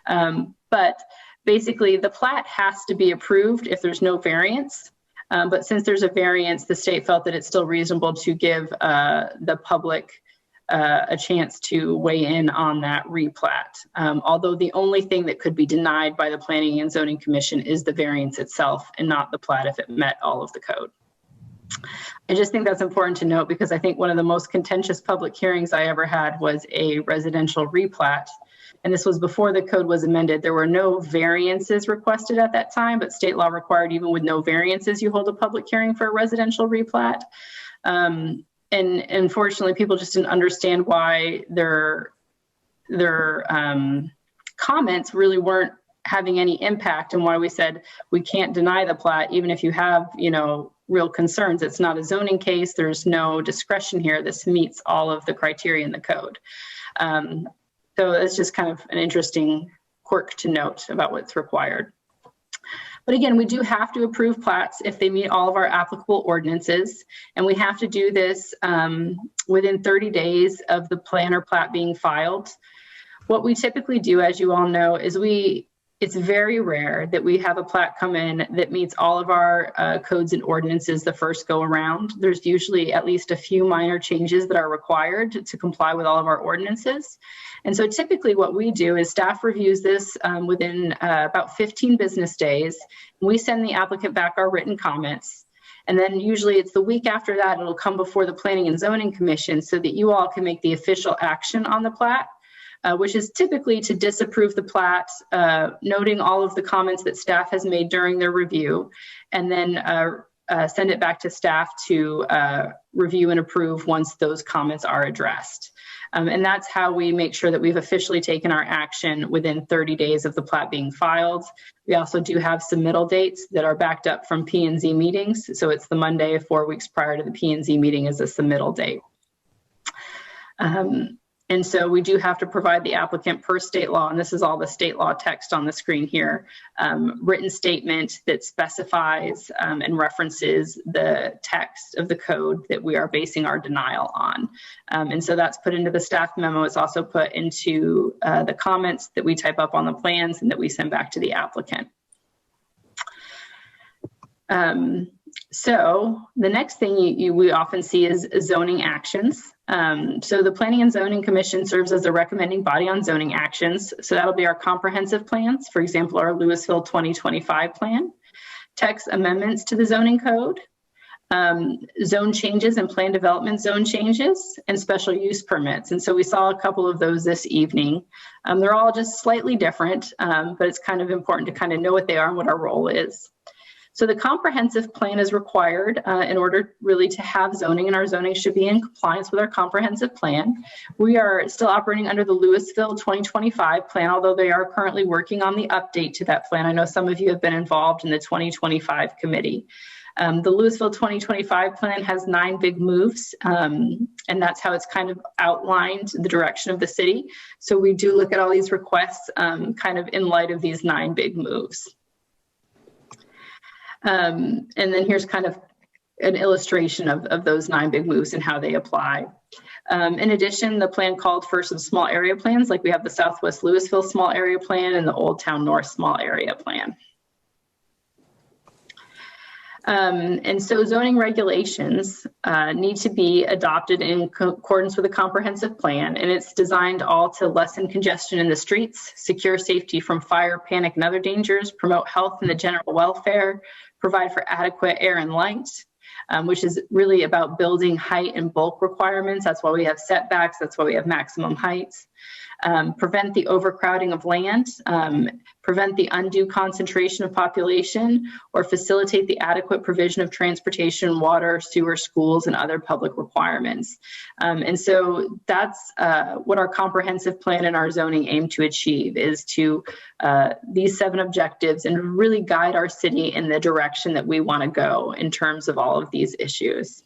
But basically the plat has to be approved if there's no variance. But since there's a variance, the state felt that it's still reasonable to give the public a chance to weigh in on that replat. Although the only thing that could be denied by the Planning and Zoning Commission is the variance itself and not the plat if it met all of the code. I just think that's important to note, because I think one of the most contentious public hearings I ever had was a residential replat. And this was before the code was amended. There were no variances requested at that time, but state law required even with no variances, you hold a public hearing for a residential replat. and unfortunately, people just didn't understand why their comments really weren't having any impact, and why we said we can't deny the plat even if you have, you know, real concerns. It's not a zoning case. There's no discretion here. This meets all of the criteria in the code. So it's just kind of an interesting quirk to note about what's required. But again, we do have to approve plats if they meet all of our applicable ordinances, and we have to do this within 30 days of the plan or plat being filed. What we typically do, as you all know, is it's very rare that we have a plat come in that meets all of our codes and ordinances the first go around. There's usually at least a few minor changes that are required to comply with all of our ordinances. And so typically what we do is staff reviews this within about 15 business days. We send the applicant back our written comments. And then usually it's the week after that, it'll come before the Planning and Zoning Commission so that you all can make the official action on the plat. Which is typically to disapprove the plat, noting all of the comments that staff has made during their review, and then send it back to staff to review and approve once those comments are addressed. And that's how we make sure that we've officially taken our action within 30 days of the plat being filed. We also do have submittal dates that are backed up from P&Z meetings. So it's the Monday 4 weeks prior to the P&Z meeting as a submittal date. And so we do have to provide the applicant per state law, and this is all the state law text on the screen here, written statement that specifies and references the text of the code that we are basing our denial on. And so that's put into the staff memo. It's also put into the comments that we type up on the plans and that we send back to the applicant. So the next thing we often see is zoning actions. So the Planning and Zoning Commission serves as a recommending body on zoning actions. So that'll be our comprehensive plans, for example, our Lewisville 2025 plan, text amendments to the zoning code, zone changes and plan development zone changes, and special use permits. And so we saw a couple of those this evening. They're all just slightly different, but it's kind of important to kind of know what they are and what our role is. So the comprehensive plan is required in order really to have zoning, and our zoning should be in compliance with our comprehensive plan. We are still operating under the Lewisville 2025 plan, although they are currently working on the update to that plan. I know some of you have been involved in the 2025 committee. The Lewisville 2025 plan has 9 big moves, and that's how it's kind of outlined the direction of the city. So we do look at all these requests kind of in light of these 9 big moves. And then here's kind of an illustration of those 9 big moves and how they apply. In addition, the plan called for some small area plans, like we have the Southwest Lewisville small area plan and the Old Town North small area plan. And so zoning regulations need to be adopted in accordance with a comprehensive plan, and it's designed all to lessen congestion in the streets, secure safety from fire, panic, and other dangers, promote health and the general welfare, provide for adequate air and light, which is really about building height and bulk requirements. That's why we have setbacks. That's why we have maximum heights. Prevent the overcrowding of land, prevent the undue concentration of population, or facilitate the adequate provision of transportation, water, sewer, schools, and other public requirements. And so that's what our comprehensive plan and our zoning aim to achieve, is to these 7 objectives and really guide our city in the direction that we want to go in terms of all of these issues.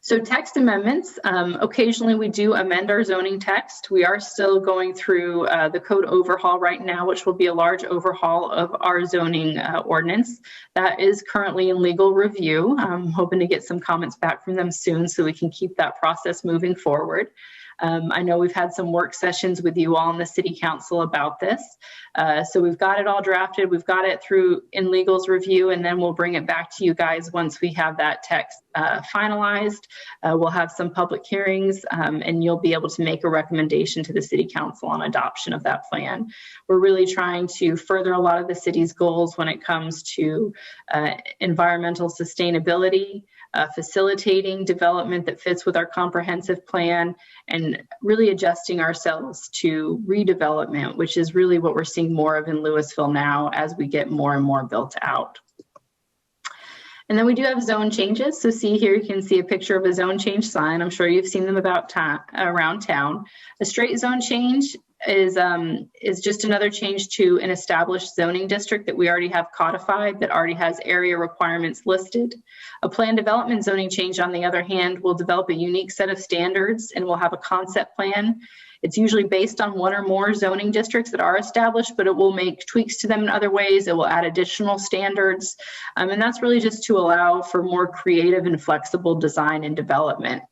So text amendments, occasionally we do amend our zoning text. We are still going through the code overhaul right now, which will be a large overhaul of our zoning ordinance. That is currently in legal review. I'm hoping to get some comments back from them soon so we can keep that process moving forward. I know we've had some work sessions with you all in the City Council about this. So we've got it all drafted. We've got it through in legal's review, and then we'll bring it back to you guys once we have that text finalized. We'll have some public hearings, and you'll be able to make a recommendation to the City Council on adoption of that plan. We're really trying to further a lot of the city's goals when it comes to environmental sustainability, facilitating development that fits with our comprehensive plan, and really adjusting ourselves to redevelopment, which is really what we're seeing more of in Lewisville now as we get more and more built out. And then we do have zone changes. So see here, you can see a picture of a zone change sign. I'm sure you've seen them around town. A straight zone change is just another change to an established zoning district that we already have codified, that already has area requirements listed. A planned development zoning change, on the other hand, will develop a unique set of standards and will have a concept plan. It's usually based on one or more zoning districts that are established, but it will make tweaks to them in other ways. It will add additional standards. And that's really just to allow for more creative and flexible design and development.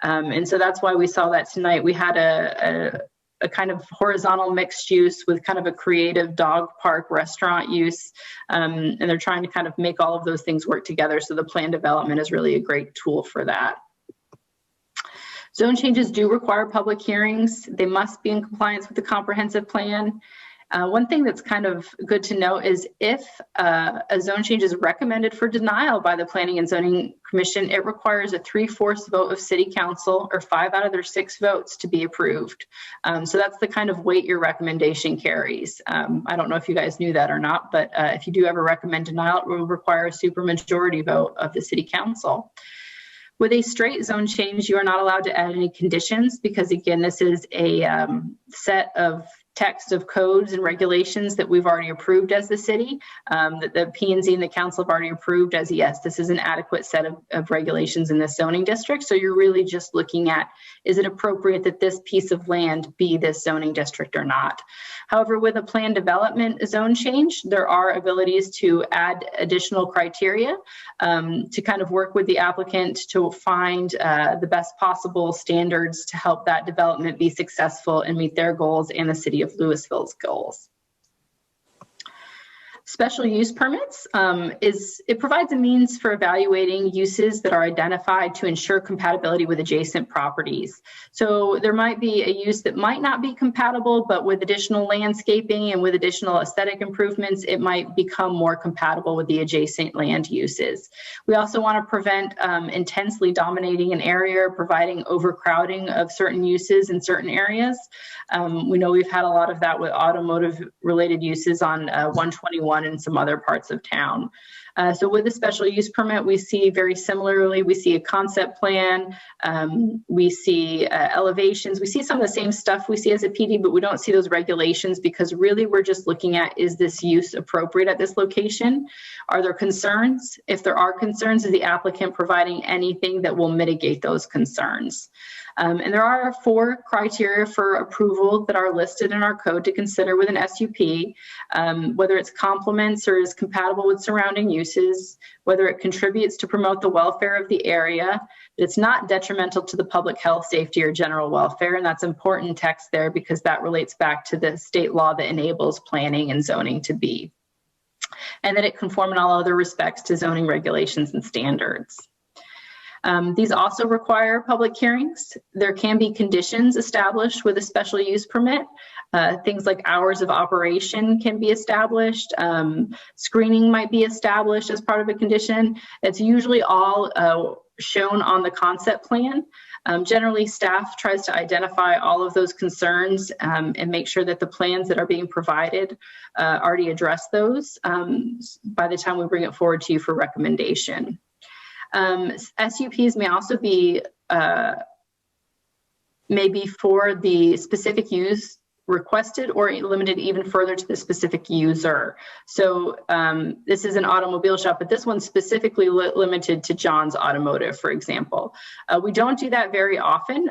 And so that's why we saw that tonight. We had a kind of horizontal mixed use with kind of a creative dog park restaurant use. And they're trying to kind of make all of those things work together. So the plan development is really a great tool for that. Zone changes do require public hearings. They must be in compliance with the comprehensive plan. One thing that's kind of good to know is if a zone change is recommended for denial by the Planning and Zoning Commission, it requires a 3/4 vote of City Council or 5 out of their 6 votes to be approved. So that's the kind of weight your recommendation carries. I don't know if you guys knew that or not, but if you do ever recommend denial, it will require a supermajority vote of the City Council. With a straight zone change, you are not allowed to add any conditions because, again, this is a set of text of codes and regulations that we've already approved as the city, that the P&Z and the council have already approved as, yes, this is an adequate set of regulations in this zoning district. So you're really just looking at, is it appropriate that this piece of land be this zoning district or not? However, with a planned development zone change, there are abilities to add additional criteria to kind of work with the applicant to find the best possible standards to help that development be successful and meet their goals and the city of Lewisville's goals. Special use permits it provides a means for evaluating uses that are identified to ensure compatibility with adjacent properties. So there might be a use that might not be compatible, but with additional landscaping and with additional aesthetic improvements, it might become more compatible with the adjacent land uses. We also want to prevent intensely dominating an area, providing overcrowding of certain uses in certain areas. We know we've had a lot of that with automotive related uses on 121 and some other parts of town. So with the special use permit, we see very similarly, we see a concept plan, we see elevations, we see some of the same stuff we see as a PD, but we don't see those regulations because really we're just looking at, is this use appropriate at this location? Are there concerns? If there are concerns, is the applicant providing anything that will mitigate those concerns? And there are 4 criteria for approval that are listed in our code to consider with an SUP, whether it's complements or is compatible with surrounding uses, whether it contributes to promote the welfare of the area, that it's not detrimental to the public health, safety, or general welfare. And that's important text there because that relates back to the state law that enables planning and zoning to be. And that it conform in all other respects to zoning regulations and standards. These also require public hearings. There can be conditions established with a special use permit. Things like hours of operation can be established. Screening might be established as part of a condition. It's usually all shown on the concept plan. Generally, staff tries to identify all of those concerns and make sure that the plans that are being provided already address those by the time we bring it forward to you for recommendation. SUPs may also be maybe for the specific use requested or limited even further to the specific user. So this is an automobile shop, but this one's specifically limited to John's Automotive, for example. We don't do that very often,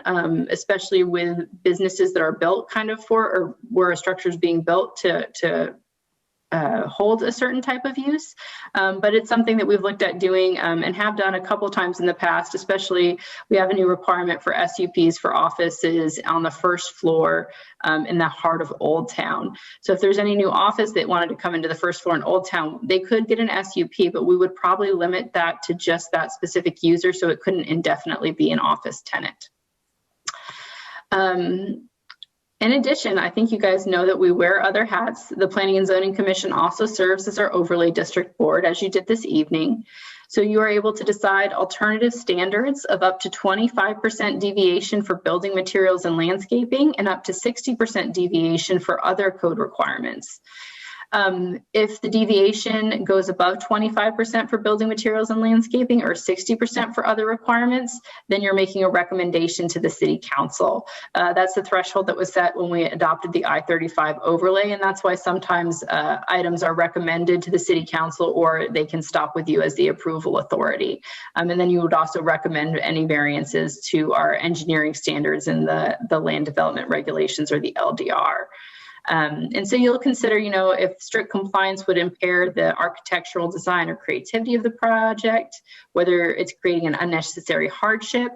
especially with businesses that are built kind of for, or where a structure is being built to hold a certain type of use, but it's something that we've looked at doing and have done a couple times in the past. Especially, we have a new requirement for SUPs for offices on the first floor in the heart of Old Town. So if there's any new office that wanted to come into the first floor in Old Town, they could get an SUP, but we would probably limit that to just that specific user, so it couldn't indefinitely be an office tenant. In addition, I think you guys know that we wear other hats. The Planning and Zoning Commission also serves as our overlay district board, as you did this evening. So you are able to decide alternative standards of up to 25% deviation for building materials and landscaping and up to 60% deviation for other code requirements. If the deviation goes above 25% for building materials and landscaping or 60% for other requirements, then you're making a recommendation to the city council. That's the threshold that was set when we adopted the I-35 overlay, and that's why sometimes items are recommended to the city council, or they can stop with you as the approval authority. And then you would also recommend any variances to our engineering standards in the land development regulations, or the LDR. And so you'll consider, if strict compliance would impair the architectural design or creativity of the project, whether it's creating an unnecessary hardship,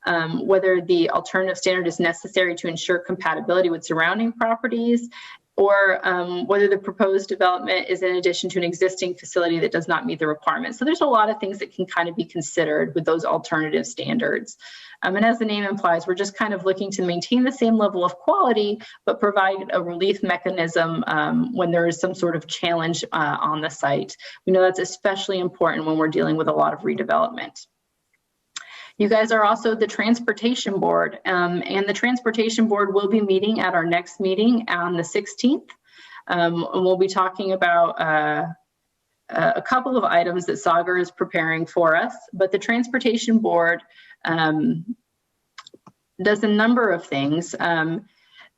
whether the alternative standard is necessary to ensure compatibility with surrounding properties, or whether the proposed development is in addition to an existing facility that does not meet the requirements. So there's a lot of things that can kind of be considered with those alternative standards. And as the name implies, we're just kind of looking to maintain the same level of quality, but provide a relief mechanism when there is some sort of challenge on the site. We know that's especially important when we're dealing with a lot of redevelopment. You guys are also the Transportation Board, and the Transportation Board will be meeting at our next meeting on the 16th. And we'll be talking about a couple of items that Sagar is preparing for us, but the Transportation Board does a number of things.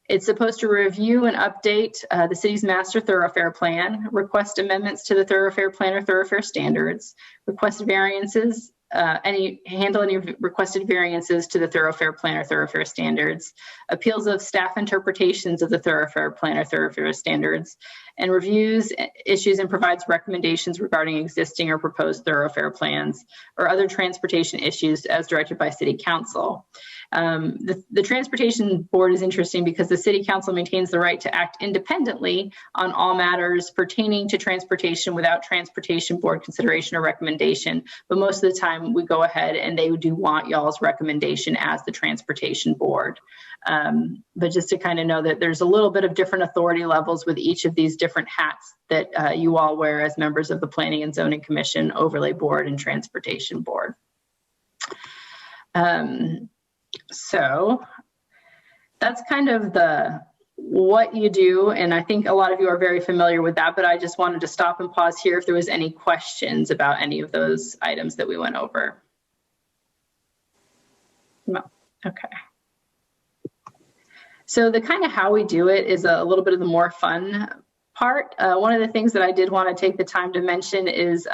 It's supposed to review and update the city's master thoroughfare plan, request amendments to the thoroughfare plan or thoroughfare standards, request variances, handle any requested variances to the thoroughfare plan or thoroughfare standards, appeals of staff interpretations of the thoroughfare plan or thoroughfare standards, and reviews issues and provides recommendations regarding existing or proposed thoroughfare plans or other transportation issues as directed by City Council. The Transportation Board is interesting because the City Council maintains the right to act independently on all matters pertaining to transportation without Transportation Board consideration or recommendation, but most of the time we go ahead and they do want y'all's recommendation as the Transportation Board. But just to kind of know that there's a little bit of different authority levels with each of these different hats that you all wear as members of the Planning and Zoning Commission, Overlay Board, and Transportation Board. So that's kind of what you do, and I think a lot of you are very familiar with that, but I just wanted to stop and pause here if there was any questions about any of those items that we went over. No. Okay. So the kind of how we do it is a little bit of the more fun part. One of the things that I did want to take the time to mention is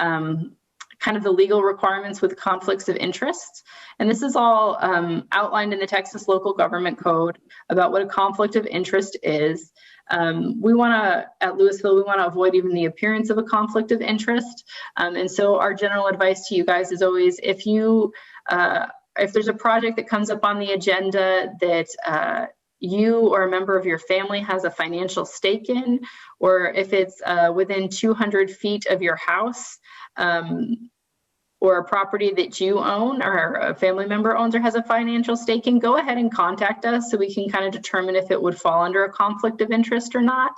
kind of the legal requirements with conflicts of interest. And this is all outlined in the Texas Local Government Code about what a conflict of interest is. At Lewisville, we want to avoid even the appearance of a conflict of interest. And so our general advice to you guys is always, if there's a project that comes up on the agenda that you or a member of your family has a financial stake in, or if it's within 200 feet of your house, or a property that you own or a family member owns or has a financial stake in, go ahead and contact us so we can kind of determine if it would fall under a conflict of interest or not.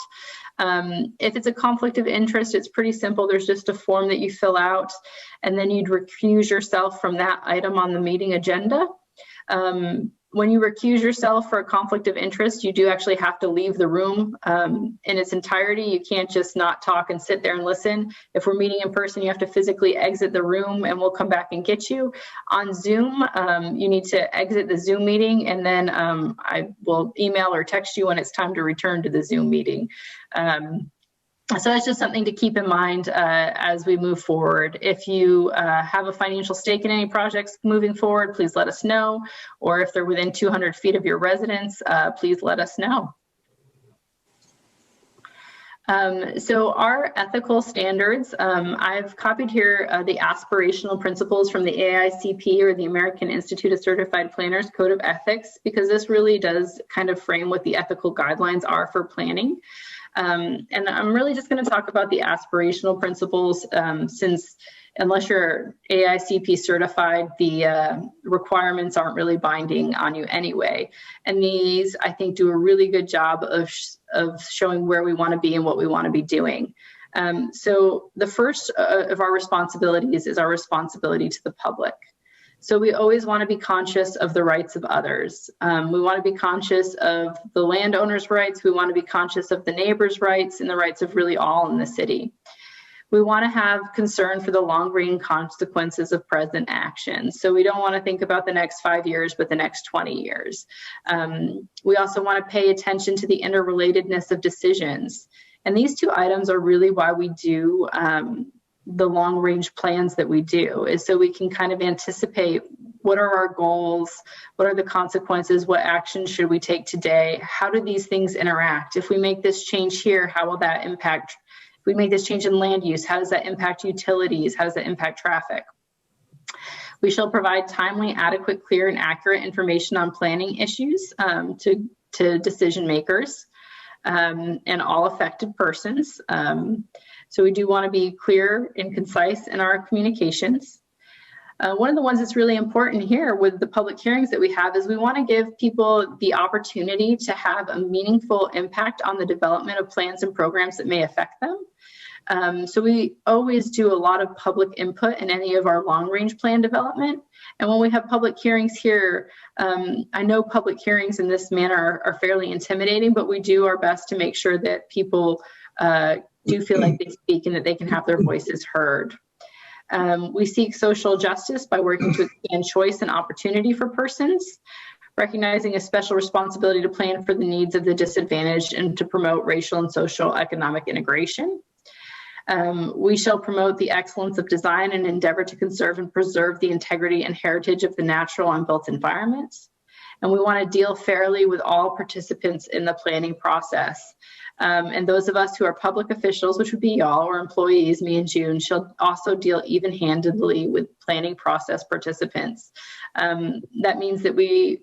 If it's a conflict of interest, it's pretty simple. There's just a form that you fill out, and then you'd recuse yourself from that item on the meeting agenda. When you recuse yourself for a conflict of interest, you do actually have to leave the room in its entirety. You can't just not talk and sit there and listen. If we're meeting in person, you have to physically exit the room and we'll come back and get you. On Zoom, you need to exit the Zoom meeting, and then I will email or text you when it's time to return to the Zoom meeting. So that's just something to keep in mind as we move forward. If you have a financial stake in any projects moving forward, please let us know. Or if they're within 200 feet of your residence, please let us know. So our ethical standards, I've copied here the aspirational principles from the AICP, or the American Institute of Certified Planners Code of Ethics, because this really does kind of frame what the ethical guidelines are for planning. And I'm really just going to talk about the aspirational principles, since unless you're AICP certified, the requirements aren't really binding on you anyway. And these, I think, do a really good job of showing where we want to be and what we want to be doing. So the first of our responsibilities is our responsibility to the public. So we always want to be conscious of the rights of others. We want to be conscious of the landowner's rights. We want to be conscious of the neighbor's rights and the rights of really all in the city. We want to have concern for the long-range consequences of present actions. So we don't want to think about the next 5 years, but the next 20 years. We also want to pay attention to the interrelatedness of decisions. And these two items are really why we do the long-range plans that we do, is so we can kind of anticipate what are our goals, what are the consequences, what actions should we take today, how do these things interact? If we make this change here, how will that impact? If we make this change in land use, how does that impact utilities? How does that impact traffic? We shall provide timely, adequate, clear, and accurate information on planning issues to decision makers and all affected persons. So we do want to be clear and concise in our communications. One of the ones that's really important here with the public hearings that we have is we want to give people the opportunity to have a meaningful impact on the development of plans and programs that may affect them. So we always do a lot of public input in any of our long-range plan development. And when we have public hearings here, I know public hearings in this manner are fairly intimidating, but we do our best to make sure that people do feel like they speak and that they can have their voices heard. We seek social justice by working to expand choice and opportunity for persons, recognizing a special responsibility to plan for the needs of the disadvantaged and to promote racial and social economic integration. We shall promote the excellence of design and endeavor to conserve and preserve the integrity and heritage of the natural and built environments. And we want to deal fairly with all participants in the planning process. And those of us who are public officials, which would be y'all, or employees, me and June, shall also deal even-handedly with planning process participants. That means that we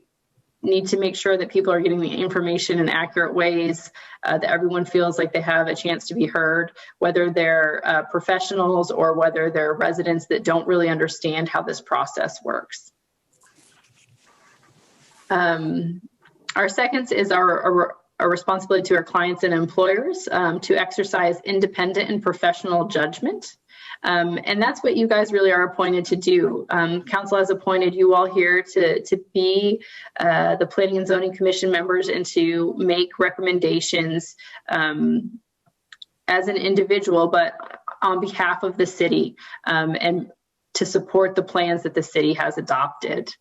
need to make sure that people are getting the information in accurate ways, that everyone feels like they have a chance to be heard, whether they're professionals or whether they're residents that don't really understand how this process works. Our second is our responsibility to our clients and employers to exercise independent and professional judgment. And that's what you guys really are appointed to do. Council has appointed you all here to be the Planning and Zoning Commission members and to make recommendations as an individual, but on behalf of the city and to support the plans that the city has adopted.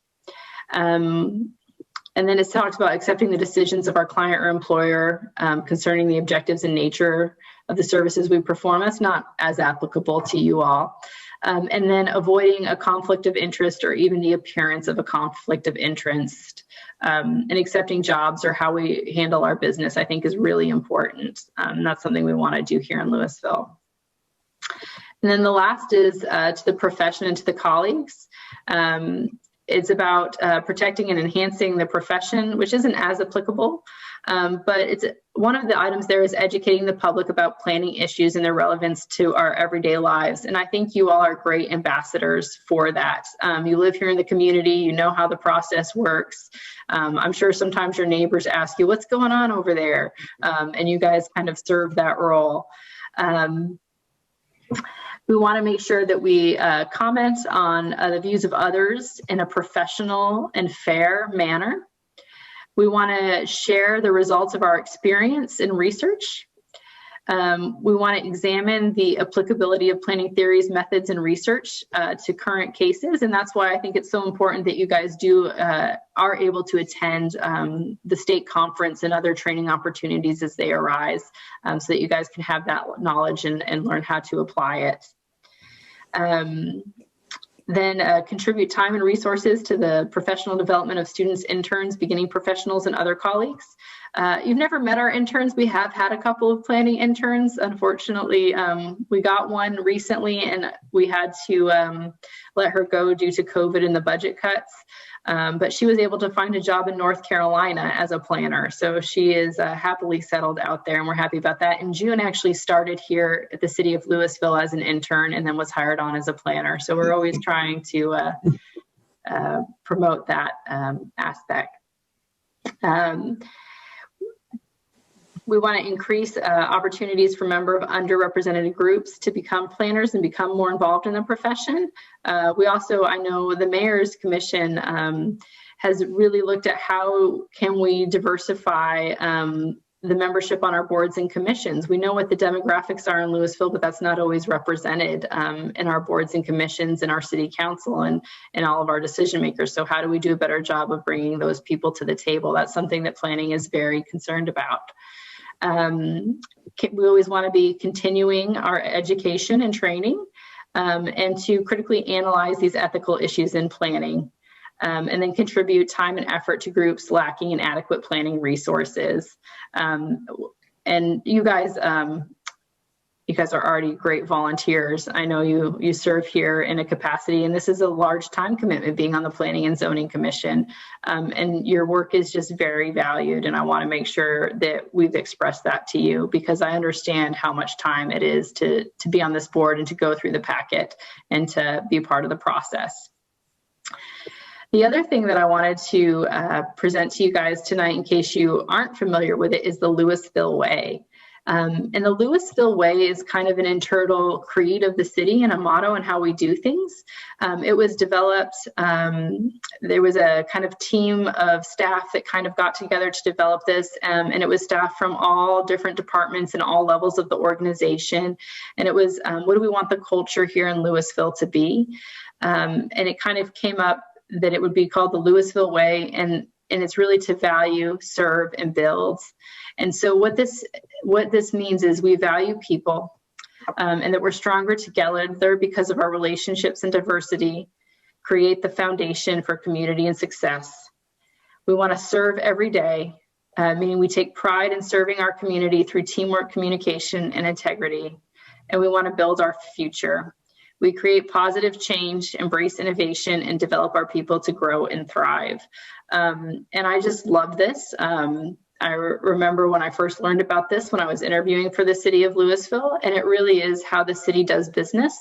And then it talks about accepting the decisions of our client or employer concerning the objectives and nature of the services we perform. That's not as applicable to you all. And then avoiding a conflict of interest or even the appearance of a conflict of interest and accepting jobs or how we handle our business, I think is really important. That's something we want to do here in Lewisville. And then the last is to the profession and to the colleagues. It's about protecting and enhancing the profession, which isn't as applicable, but it's one of the items there is educating the public about planning issues and their relevance to our everyday lives. And I think you all are great ambassadors for that. You live here in the community, you know how the process works. I'm sure sometimes your neighbors ask you, what's going on over there? And you guys kind of serve that role. We want to make sure that we comment on the views of others in a professional and fair manner. We want to share the results of our experience in research. We want to examine the applicability of planning theories, methods, and research to current cases. And that's why I think it's so important that you guys are able to attend the state conference and other training opportunities as they arise, so that you guys can have that knowledge and learn how to apply it. Then contribute time and resources to the professional development of students, interns, beginning professionals, and other colleagues. You've never met our interns. We have had a couple of planning interns. Unfortunately, we got one recently and we had to let her go due to COVID and the budget cuts. But she was able to find a job in North Carolina as a planner. So she is happily settled out there and we're happy about that. And June actually started here at the city of Lewisville as an intern and then was hired on as a planner. So we're always trying to promote that aspect. We want to increase opportunities for member of underrepresented groups to become planners and become more involved in the profession. We also, I know the Mayor's Commission has really looked at how can we diversify the membership on our boards and commissions. We know what the demographics are in Lewisville, but that's not always represented in our boards and commissions, in our city council, and all of our decision makers. So how do we do a better job of bringing those people to the table? That's something that planning is very concerned about. We always want to be continuing our education and training and to critically analyze these ethical issues in planning. And then contribute time and effort to groups lacking in adequate planning resources. And you guys are already great volunteers. I know you serve here in a capacity, and this is a large time commitment being on the Planning and Zoning Commission. And your work is just very valued, and I want to make sure that we've expressed that to you, because I understand how much time it is to be on this board and to go through the packet and to be part of the process. The other thing that I wanted to present to you guys tonight, in case you aren't familiar with it, is the Lewisville Way. And the Lewisville Way is kind of an internal creed of the city and a motto and how we do things. It was developed, there was a kind of team of staff that kind of got together to develop this, and it was staff from all different departments and all levels of the organization. And it was, what do we want the culture here in Lewisville to be? And it kind of came up that it would be called the Lewisville Way, and it's really to value, serve, and build. And so what this means is we value people, and that we're stronger together because of our relationships and diversity, create the foundation for community and success. We want to serve every day, meaning we take pride in serving our community through teamwork, communication, and integrity. And we want to build our future. We create positive change, embrace innovation, and develop our people to grow and thrive. And I just love this. I remember when I first learned about this when I was interviewing for the city of Lewisville, and it really is how the city does business.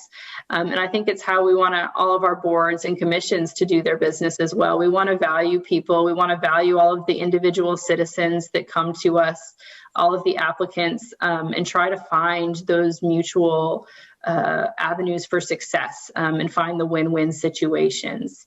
And I think it's how we want all of our boards and commissions to do their business as well. We want to value people. We want to value all of the individual citizens that come to us, all of the applicants, and try to find those mutual avenues for success and find the win-win situations.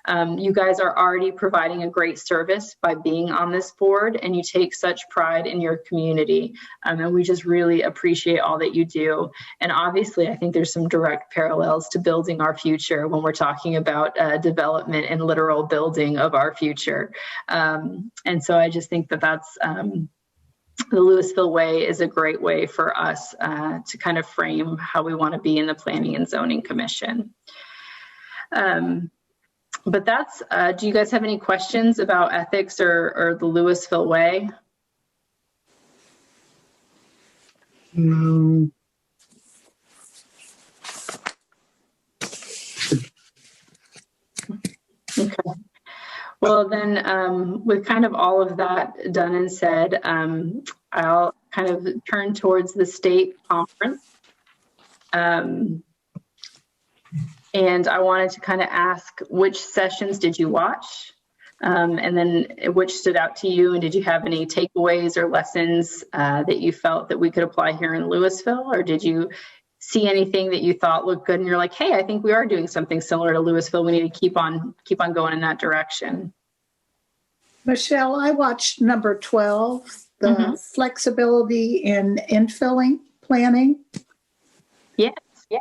You guys are already providing a great service by being on this board, and you take such pride in your community. And we just really appreciate all that you do. And obviously, I think there's some direct parallels to building our future when we're talking about development and literal building of our future. And so I just think that that's the Lewisville Way is a great way for us to kind of frame how we want to be in the Planning and Zoning Commission. But that's, do you guys have any questions about ethics or the Lewisville Way? No. Okay. Well, then with kind of all of that done and said, I'll kind of turn towards the state conference. And I wanted to kind of ask, which sessions did you watch? And then which stood out to you? And did you have any takeaways or lessons that you felt that we could apply here in Lewisville? Or did you see anything that you thought looked good and you're like, hey, I think we are doing something similar to Lewisville. We need to keep on going in that direction. Michelle, I watched number 12, the flexibility in infilling planning. Yes, yeah.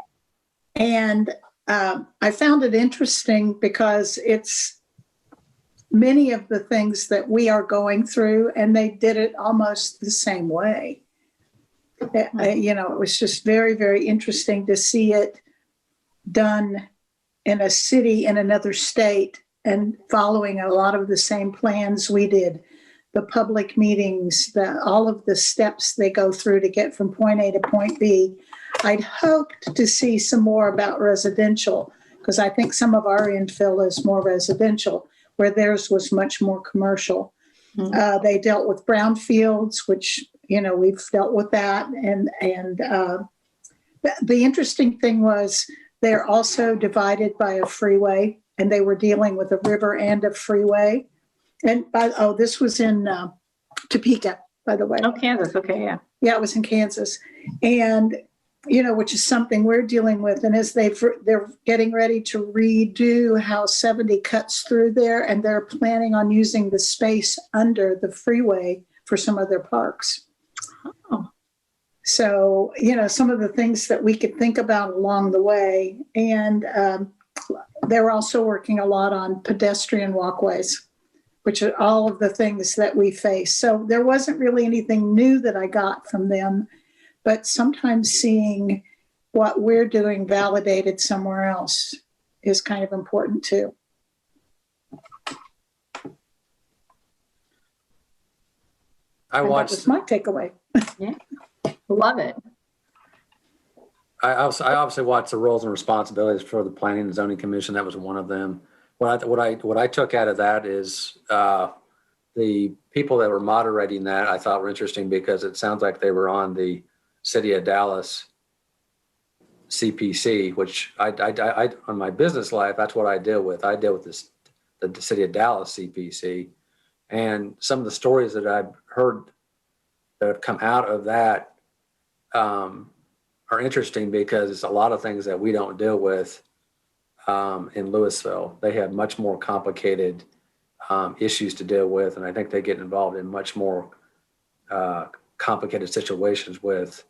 And I found it interesting because it's many of the things that we are going through, and they did it almost the same way. It was just very, very interesting to see it done in a city in another state and following a lot of the same plans we did, the public meetings, all of the steps they go through to get from point A to point B. I'd hoped to see some more about residential, because I think some of our infill is more residential, where theirs was much more commercial. They dealt with brownfields, which, we've dealt with that. And the interesting thing was they're also divided by a freeway, and they were dealing with a river and a freeway. And this was in Topeka. by the way. Oh, Kansas. Okay, yeah. Yeah, it was in Kansas. And, you know, which is something we're dealing with. And as they're getting ready to redo how 70 cuts through there, and they're planning on using the space under the freeway for some of their parks. Oh. So, you know, some of the things that we could think about along the way. And they're also working a lot on pedestrian walkways, which are all of the things that we face. So there wasn't really anything new that I got from them, but sometimes seeing what we're doing validated somewhere else is kind of important too. I And watched. that was my takeaway. Yeah. Love it. I obviously watched the roles and responsibilities for the Planning and Zoning Commission. That was one of them. What I took out of that is the people that were moderating that I thought were interesting, because it sounds like they were on the City of Dallas CPC, which I on my business life, that's what I deal with. I deal with the City of Dallas CPC, and some of the stories that I've heard that have come out of that are interesting, because it's a lot of things that we don't deal with in Lewisville. They have much more complicated issues to deal with, and I think they get involved in much more complicated situations with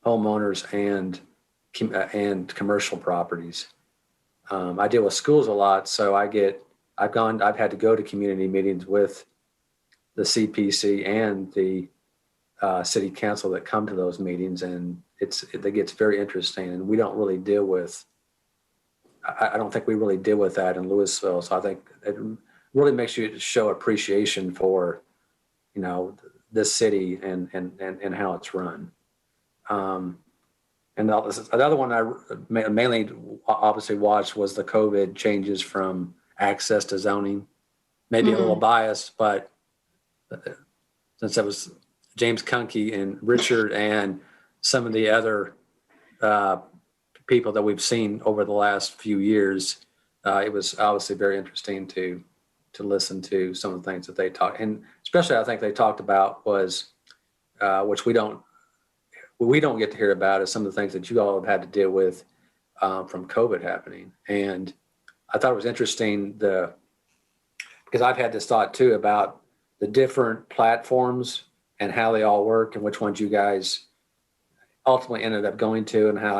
homeowners and commercial properties. I deal with schools a lot, so I've had to go to community meetings with the CPC and the city council that come to those meetings, and it gets very interesting. And we don't really deal with. I don't think we really deal with that in Lewisville. So I think it really makes you show appreciation for, you know, this city and how it's run. And the other one I mainly obviously watched was the COVID changes from access to zoning. Maybe a little biased, but since it was James Kuhnke and Richard and some of the other people that we've seen over the last few years, it was obviously very interesting to listen to some of the things that they talked, and especially I think they talked about was, which we don't get to hear about, is some of the things that you all have had to deal with from COVID happening. And I thought it was interesting because I've had this thought too about the different platforms and how they all work, and which ones you guys ultimately ended up going to, and how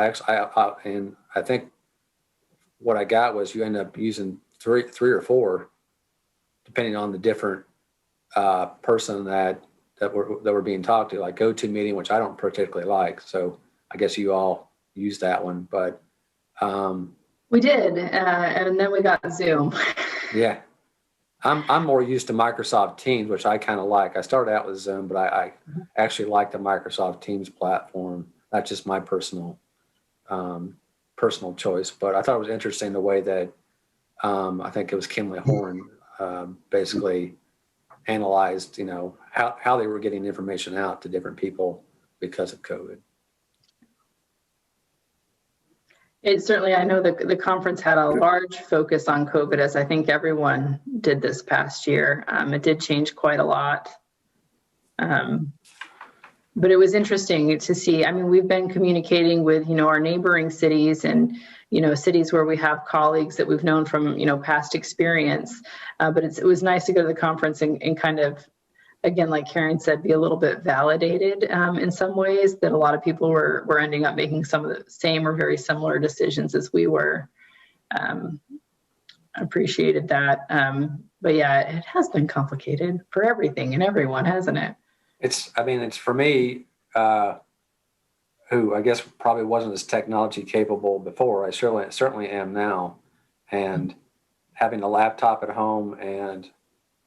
and I think what I got was you end up using three or four, depending on the different person that were being talked to. Like GoToMeeting, which I don't particularly like, so I guess you all use that one. But We did, and then we got Zoom. Yeah, I'm more used to Microsoft Teams, which I kind of like. I started out with Zoom, but I actually like the Microsoft Teams platform. That's just my personal choice. But I thought it was interesting the way that I think it was Kimley Horn basically analyzed, you know, how they were getting information out to different people because of COVID. It certainly, I know the conference had a large focus on COVID, as I think everyone did this past year. It did change quite a lot. But it was interesting to see. I mean, we've been communicating with, you know, our neighboring cities and, you know, cities where we have colleagues that we've known from, you know, past experience. But it was nice to go to the conference and kind of, again, like Karen said, be a little bit validated in some ways, that a lot of people were ending up making some of the same or very similar decisions as we were. Appreciated that. But yeah, it has been complicated for everything and everyone, hasn't it? It's for me, who I guess probably wasn't as technology capable before. I certainly am now. And having a laptop at home and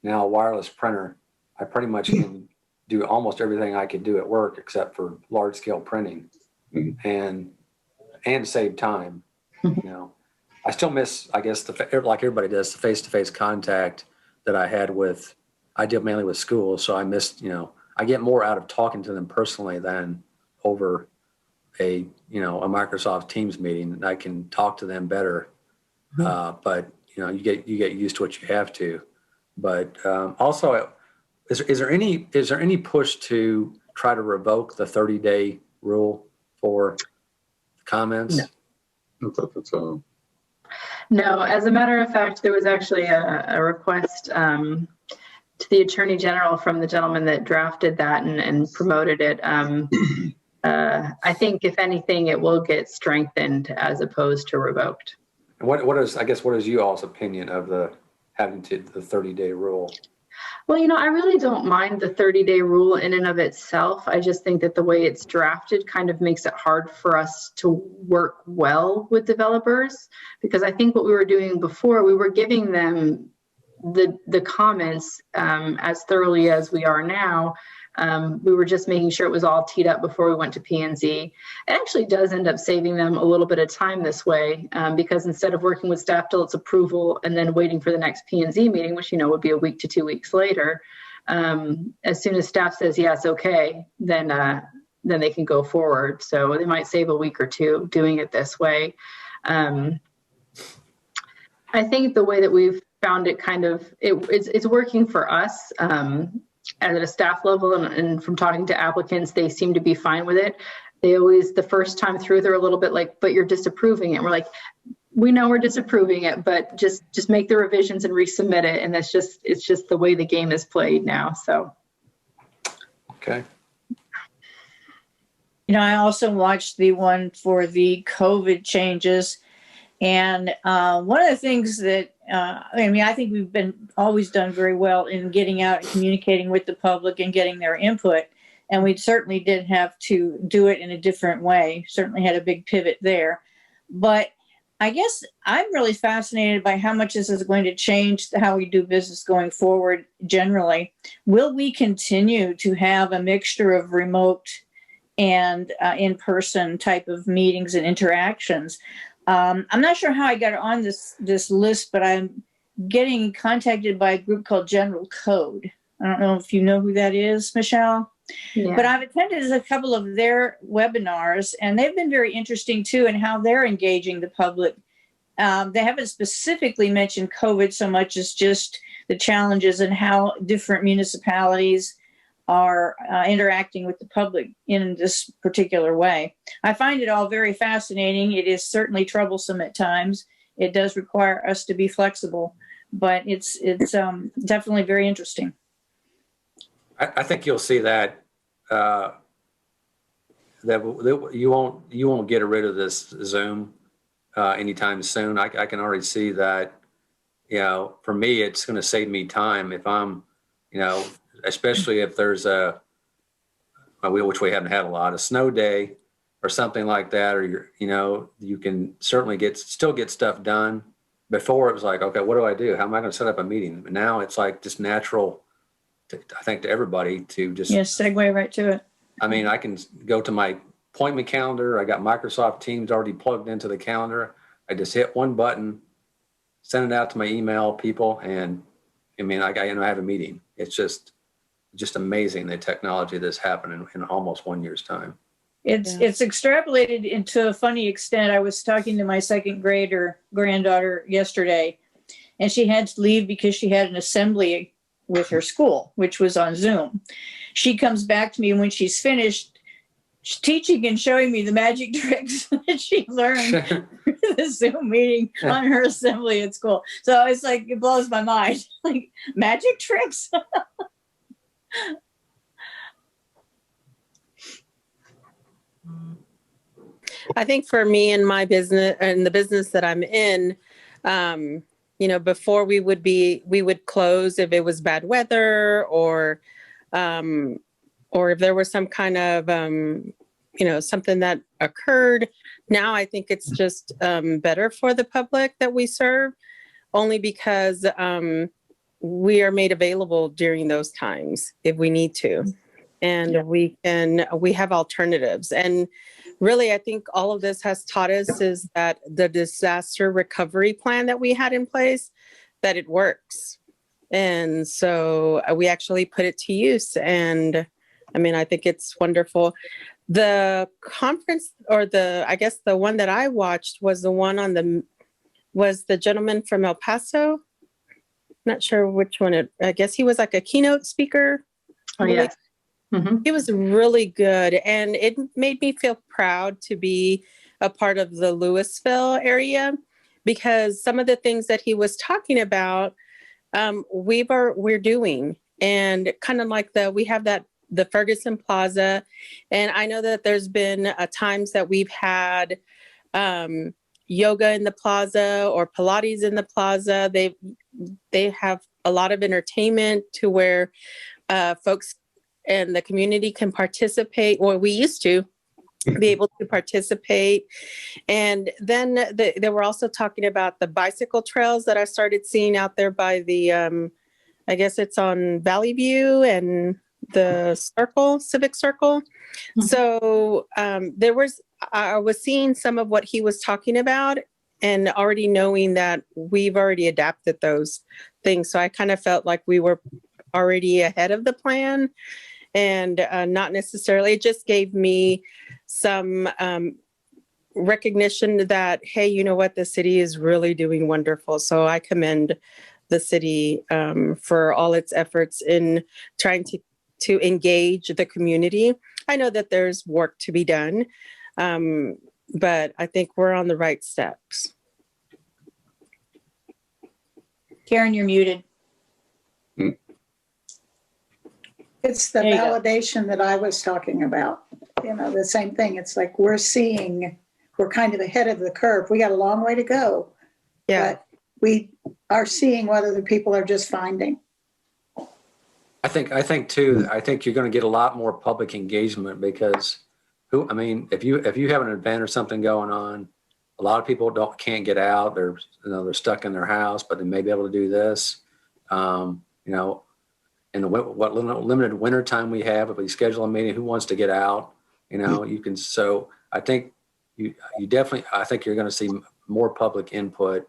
now a wireless printer, I pretty much can do almost everything I could do at work except for large scale printing and save time. You know, I still miss, I guess, like everybody does, the face-to-face contact that I had I deal mainly with schools. So I missed, you know, I get more out of talking to them personally than over a Microsoft Teams meeting, and I can talk to them better. But, you know, you get used to what you have to. But also is there any push to try to revoke the 30-day rule for comments? No. I thought that's No, as a matter of fact, there was actually a request to the Attorney General from the gentleman that drafted that and promoted it. I think if anything, it will get strengthened as opposed to revoked. And what is you all's opinion of the 30-day rule? Well, I really don't mind the 30-day rule in and of itself. I just think that the way it's drafted kind of makes it hard for us to work well with developers, because I think what we were doing before, we were giving them the comments as thoroughly as we are now. We were just making sure it was all teed up before we went to P&Z. It actually does end up saving them a little bit of time this way, because instead of working with staff till its approval and then waiting for the next P&Z meeting, which would be a week to 2 weeks later, as soon as staff says yes, okay, then they can go forward. So they might save a week or two doing it this way. I think the way that we've found it it's working for us. At a staff level and from talking to applicants, they seem to be fine with it. They always, the first time through, they're a little bit like, but you're disapproving it. We're like, we know we're disapproving it, but just make the revisions and resubmit it. And it's just the way the game is played now. So. Okay. I also watched the one for the COVID changes. And one of the things that, I think we've always done very well in getting out and communicating with the public and getting their input. And we certainly did have to do it in a different way. Certainly had a big pivot there. But I guess I'm really fascinated by how much this is going to change how we do business going forward generally. Will we continue to have a mixture of remote and in-person type of meetings and interactions? I'm not sure how I got on this list, but I'm getting contacted by a group called General Code. I don't know if you know who that is, Michelle. Yeah. But I've attended a couple of their webinars, and they've been very interesting too in how they're engaging the public. They haven't specifically mentioned COVID so much as just the challenges and how different municipalities are interacting with the public in this particular way. I find it all very fascinating. It is certainly troublesome at times. It does require us to be flexible, but it's definitely very interesting. I think you'll see that that you won't get rid of this Zoom anytime soon. I can already see that. For me, it's going to save me time if I'm, especially if there's which we haven't had a lot, a snow day or something like that, or you can certainly still get stuff done. Before it was like, okay, what do I do? How am I going to set up a meeting? And now it's like just natural, I think, to everybody to just segue right to it. I can go to my appointment calendar. I got Microsoft Teams already plugged into the calendar. I just hit one button, send it out to my email people, and I have a meeting. It's just amazing the technology that's happening in almost 1 year's time. It's extrapolated into a funny extent. I was talking to my second grader granddaughter yesterday, and she had to leave because she had an assembly with her school, which was on Zoom. She comes back to me when she's finished teaching and showing me the magic tricks that she learned through the Zoom meeting on her assembly at school. So it's like, it blows my mind. Like, magic tricks? I think for me and my business and the business that I'm in, before we would close if it was bad weather or if there was some kind of, something that occurred. Now I think it's just better for the public that we serve, only because we are made available during those times if we need to. And we have alternatives. And really, I think all of this has taught us is that the disaster recovery plan that we had in place, that it works. And so we actually put it to use. And I think it's wonderful. The conference, or the one that I watched was the one was the gentleman from El Paso. not sure which one. I guess he was like a keynote speaker. Oh, yes. Mm-hmm. It was really good, and it made me feel proud to be a part of the Lewisville area, because some of the things that he was talking about, we're doing, and kind of like we have the Ferguson Plaza, and I know that there's been times that we've had yoga in the plaza or Pilates in the plaza. They have a lot of entertainment to where folks and the community can participate, or we used to be able to participate. And then they were also talking about the bicycle trails that I started seeing out there by the, I guess it's on Valley View and the Civic Circle. Mm-hmm. So I was seeing some of what he was talking about and already knowing that we've already adapted those things. So I kind of felt like we were already ahead of the plan, and not necessarily, it just gave me some recognition that, hey, you know what, the city is really doing wonderful. So I commend the city for all its efforts in trying to engage the community. I know that there's work to be done, but I think we're on the right steps. Karen, you're muted. It's the validation that I was talking about. You know, the same thing. It's like we're kind of ahead of the curve. We got a long way to go. Yeah. But we are seeing what other people are just finding. I think too, I think you're going to get a lot more public engagement, because if you have an event or something going on, a lot of people can't get out. They're stuck in their house, but they may be able to do this. In what limited winter time we have, if we schedule a meeting, who wants to get out? You can. So I think I think you're going to see more public input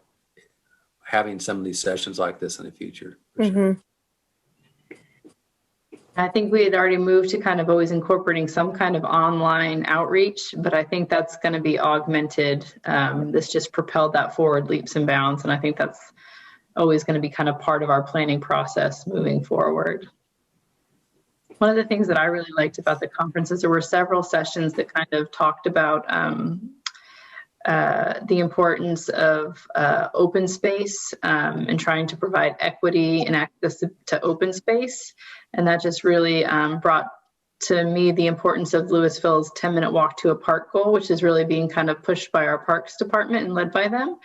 having some of these sessions like this in the future. Mm-hmm. I think we had already moved to kind of always incorporating some kind of online outreach, but I think that's going to be augmented. This just propelled that forward leaps and bounds, and I think that's always going to be kind of part of our planning process moving forward. One of the things that I really liked about the conference is there were several sessions that kind of talked about the importance of open space and trying to provide equity and access to open space. And that just really brought to me the importance of Lewisville's 10-minute walk to a park goal, which is really being kind of pushed by our parks department and led by them.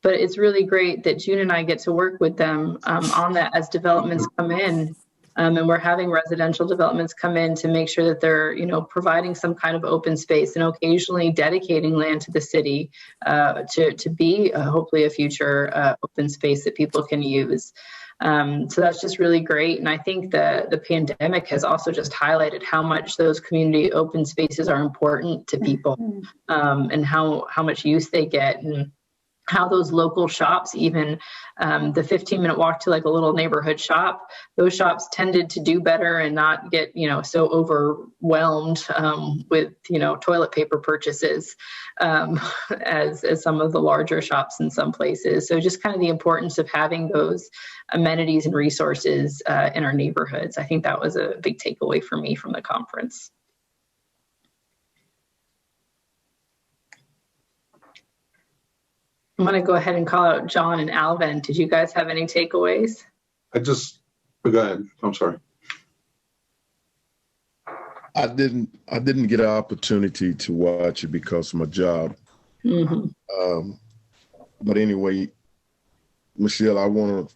But it's really great that June and I get to work with them on that as developments come in. And we're having residential developments come in to make sure that they're, providing some kind of open space and occasionally dedicating land to the city to be hopefully a future open space that people can use. So that's just really great. And I think the pandemic has also just highlighted how much those community open spaces are important to people and how much use they get, and how those local shops, even the 15-minute walk to like a little neighborhood shop, those shops tended to do better and not get, so overwhelmed with, toilet paper purchases as some of the larger shops in some places. So just kind of the importance of having those amenities and resources in our neighborhoods. I think that was a big takeaway for me from the conference. I'm going to go ahead and call out John and Alvin. Did you guys have any takeaways? Go ahead. I'm sorry. I didn't get an opportunity to watch it because of my job. Mm-hmm. But anyway, Michelle, I want to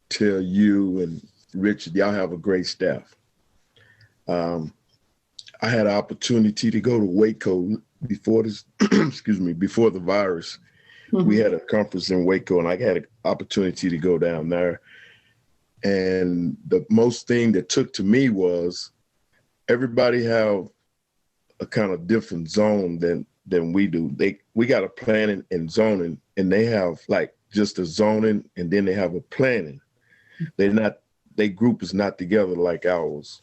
tell you and Richard, y'all have a great staff. I had an opportunity to go to Waco before this, before the virus. Mm-hmm. We had a conference in Waco, and I had an opportunity to go down there. And the most thing that took to me was everybody have a kind of different zone than we do. We got a planning and zoning, and they have like just a zoning, and then they have a planning. Their group is not together like ours.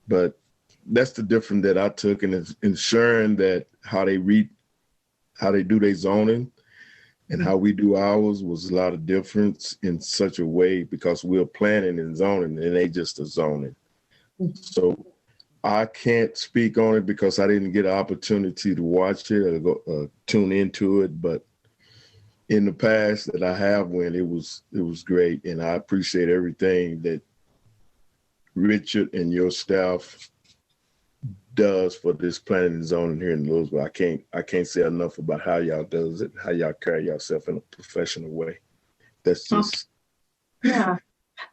But that's the difference that I took, and it's ensuring that how they do their zoning and how we do ours was a lot of difference in such a way because we're planning and zoning and they just are zoning. So I can't speak on it because I didn't get an opportunity to watch it or go, tune into it. But in the past that I have went, it was great. And I appreciate everything that Richard and your staff does for this planning and zoning here in Lewisville. I can't say enough about how y'all does it, how y'all carry yourself in a professional way. That's just Yeah.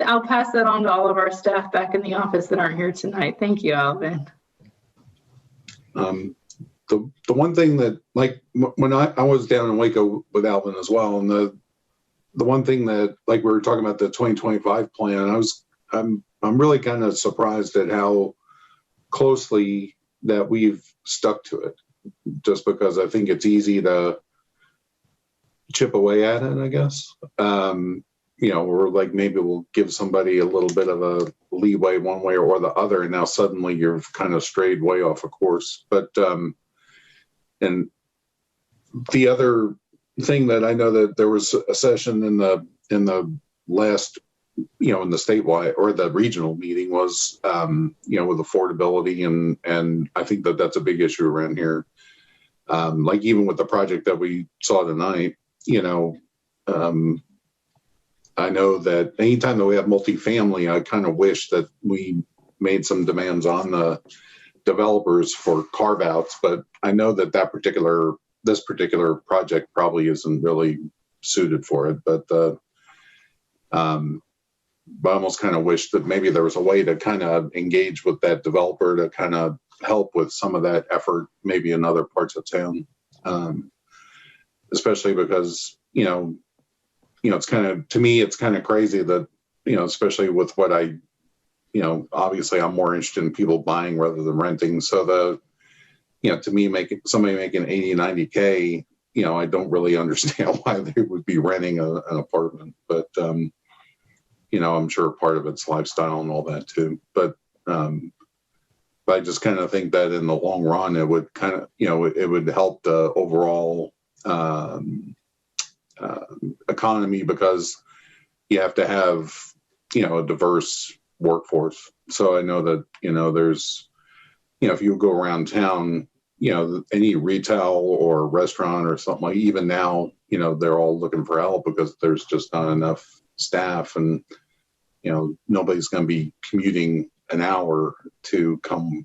I'll pass that on to all of our staff back in the office that aren't here tonight. Thank you, Alvin. The one thing that, like, when I was down in Waco with Alvin as well, and the one thing that, like, we were talking about the 2025 plan, I'm really kind of surprised at how closely that we've stuck to it, just because I think it's easy to chip away at it, I guess. Or like maybe we'll give somebody a little bit of a leeway one way or the other, and now suddenly you've kind of strayed way off a course. But and the other thing that I know that there was a session in the last, in the statewide or the regional meeting was, with affordability. And I think that that's a big issue around here. Like even with the project that we saw tonight, I know that anytime that we have multifamily, I kind of wish that we made some demands on the developers for carve outs, but I know that this particular project probably isn't really suited for it. But I almost kind of wish that maybe there was a way to kind of engage with that developer to kind of help with some of that effort, maybe in other parts of town, especially because, it's kind of, to me, it's kind of crazy that, especially with what obviously I'm more interested in people buying rather than renting. So to me, somebody making 80, 90K, I don't really understand why they would be renting an apartment, but, I'm sure part of it's lifestyle and all that too. But I just kind of think that in the long run, it would kind of, it would help the overall economy, because you have to have, a diverse workforce. So I know that, there's, if you go around town, any retail or restaurant or something, like even now, they're all looking for help because there's just not enough staff, and, nobody's going to be commuting an hour to come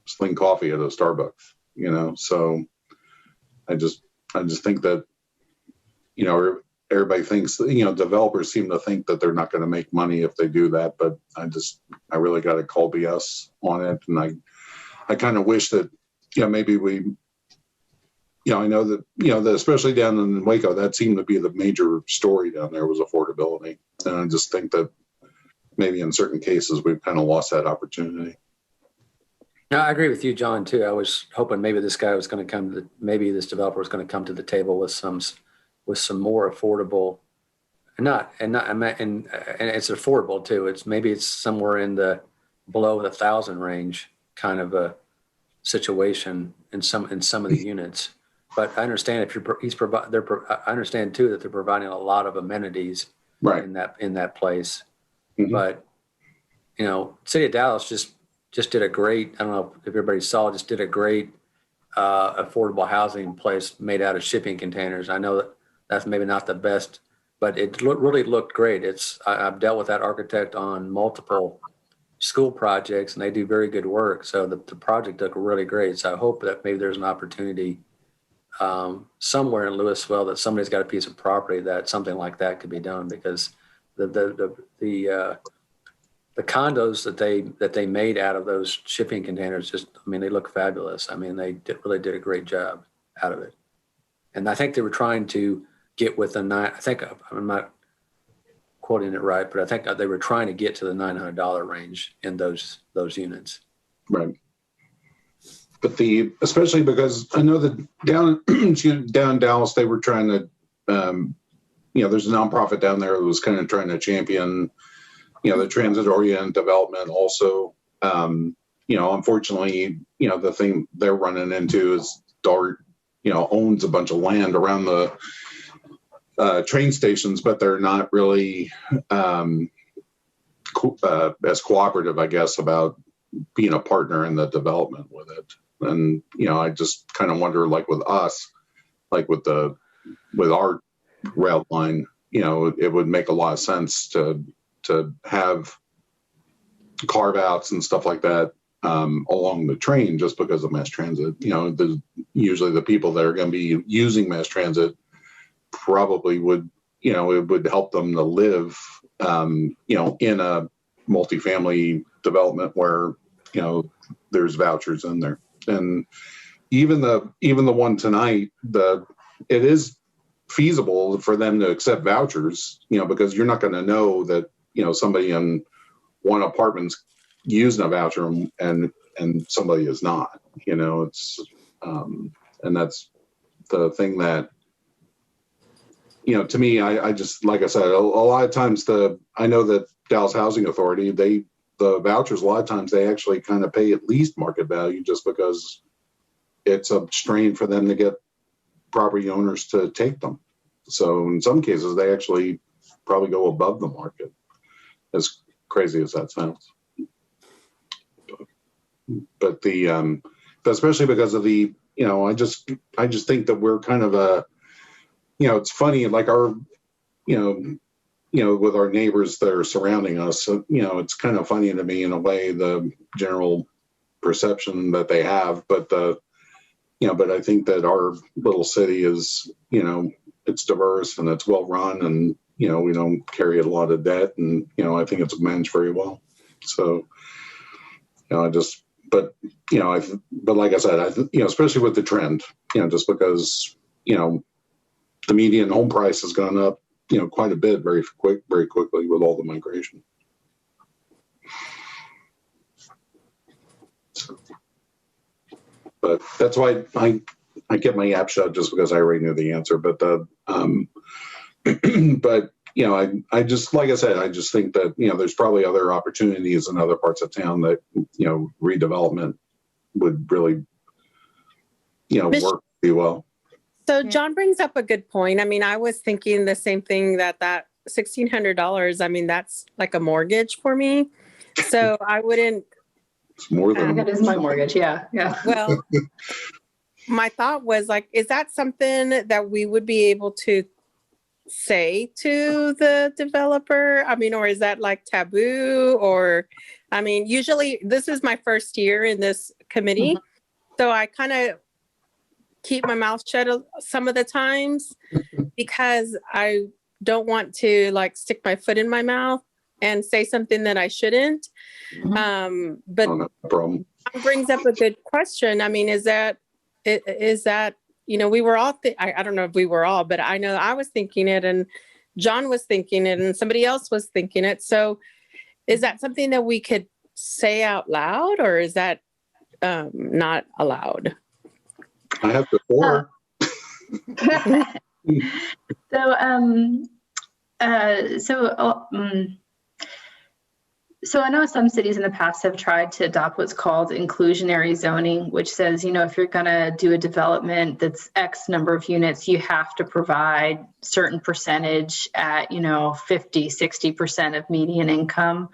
sling coffee at a Starbucks, so I just think that, everybody thinks, developers seem to think that they're not going to make money if they do that, but I really got to call BS on it. And I kind of wish that, maybe we, I know that, that especially down in Waco, that seemed to be the major story down there was affordability. And I just think that maybe in certain cases, we've kind of lost that opportunity. No, I agree with you, John, too. I was hoping maybe this guy was going to maybe this developer was going to come to the table with some more affordable, and it's affordable too. It's somewhere in the below the 1,000 range kind of a situation in some of the units. But I understand I understand too that they're providing a lot of amenities right in that place. Mm-hmm. But City of Dallas just did a great, I don't know if everybody saw, just did a great affordable housing place made out of shipping containers. I know that's maybe not the best, but it really looked great. I've dealt with that architect on multiple school projects, and they do very good work. So the project looked really great. So I hope that maybe there's an opportunity somewhere in Lewisville that somebody's got a piece of property that something like that could be done, because the condos that they made out of those shipping containers they look fabulous. They really did a great job out of it. And I think they were trying to get with I think I'm not quoting it right, but I think they were trying to get to the $900 range in those units. Right. But especially because I know that down in Dallas, they were trying to, there's a nonprofit down there that was kind of trying to champion, the transit-oriented development also. Unfortunately, the thing they're running into is DART, owns a bunch of land around train stations, but they're not really as cooperative, I guess, about being a partner in the development with it. And, you know, I just kind of wonder, like with us, like with our rail line, you know, it would make a lot of sense to have carve outs and stuff like that along the train, just because of mass transit. You know, usually the people that are going to be using mass transit probably would, you know, it would help them to live, you know, in a multifamily development where, you know, there's vouchers in there. And even the one tonight, it is feasible for them to accept vouchers, you know, because you're not going to know that, you know, somebody in one apartment's using a voucher and somebody is not, you know. It's and that's the thing that, you know, to me, I just, like I said, a lot of times I know that Dallas Housing Authority, the vouchers, a lot of times they actually kind of pay at least market value, just because it's a strain for them to get property owners to take them. So in some cases, they actually probably go above the market, as crazy as that sounds. But especially because of the, you know, I just think that we're kind of you know, it's funny, like our, you know, with our neighbors that are surrounding us, you know, it's kind of funny to me in a way, the general perception that they have, but you know, but I think that our little city is, you know, it's diverse and it's well run, and, you know, we don't carry a lot of debt, and, you know, I think it's managed very well. So, you know, but, you know, but like I said, you know, especially with the trend, you know, just because, you know, the median home price has gone up, you know, quite a bit very quickly with all the migration. So, but that's why I kept my app shut, just because I already knew the answer. But but, you know, I just, like I said, I just think that, you know, there's probably other opportunities in other parts of town that, you know, redevelopment would really, you know, work pretty well. So John brings up a good point. I mean, I was thinking the same thing, that $1,600, I mean, that's like a mortgage for me. So I wouldn't. It's more than that is my mortgage. Yeah. Yeah. Well, my thought was like, is that something that we would be able to say to the developer? I mean, or is that like taboo? Or, I mean, usually this is my first year in this committee. Mm-hmm. So I kind of keep my mouth shut some of the times, because I don't want to like stick my foot in my mouth and say something that I shouldn't. But no problem. Brings up a good question. I mean, is that, you know, we were all, I don't know if we were all, but I know I was thinking it, and John was thinking it, and somebody else was thinking it. So is that something that we could say out loud, or is that not allowed? I have before. So I know some cities in the past have tried to adopt what's called inclusionary zoning, which says, you know, if you're going to do a development that's X number of units, you have to provide certain percentage at, you know, 50, 60% of median income.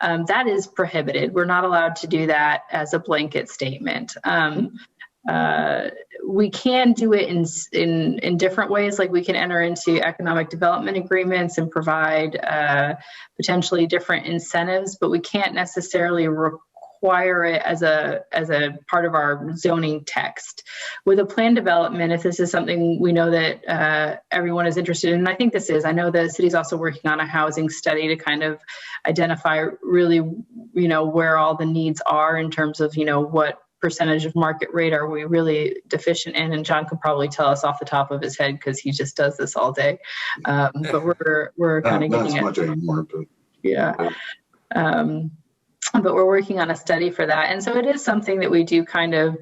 That is prohibited. We're not allowed to do that as a blanket statement. We can do it in different ways, like we can enter into economic development agreements and provide potentially different incentives, but we can't necessarily require it as a part of our zoning text. With a plan development, if this is something we know that everyone is interested in, and I think this is, I know the city's also working on a housing study to kind of identify really, you know, where all the needs are in terms of, you know, what percentage of market rate are we really deficient in, and John could probably tell us off the top of his head because he just does this all day. But we're kind of getting it. Not as much anymore, but yeah. But we're working on a study for that, and so it is something that we do kind of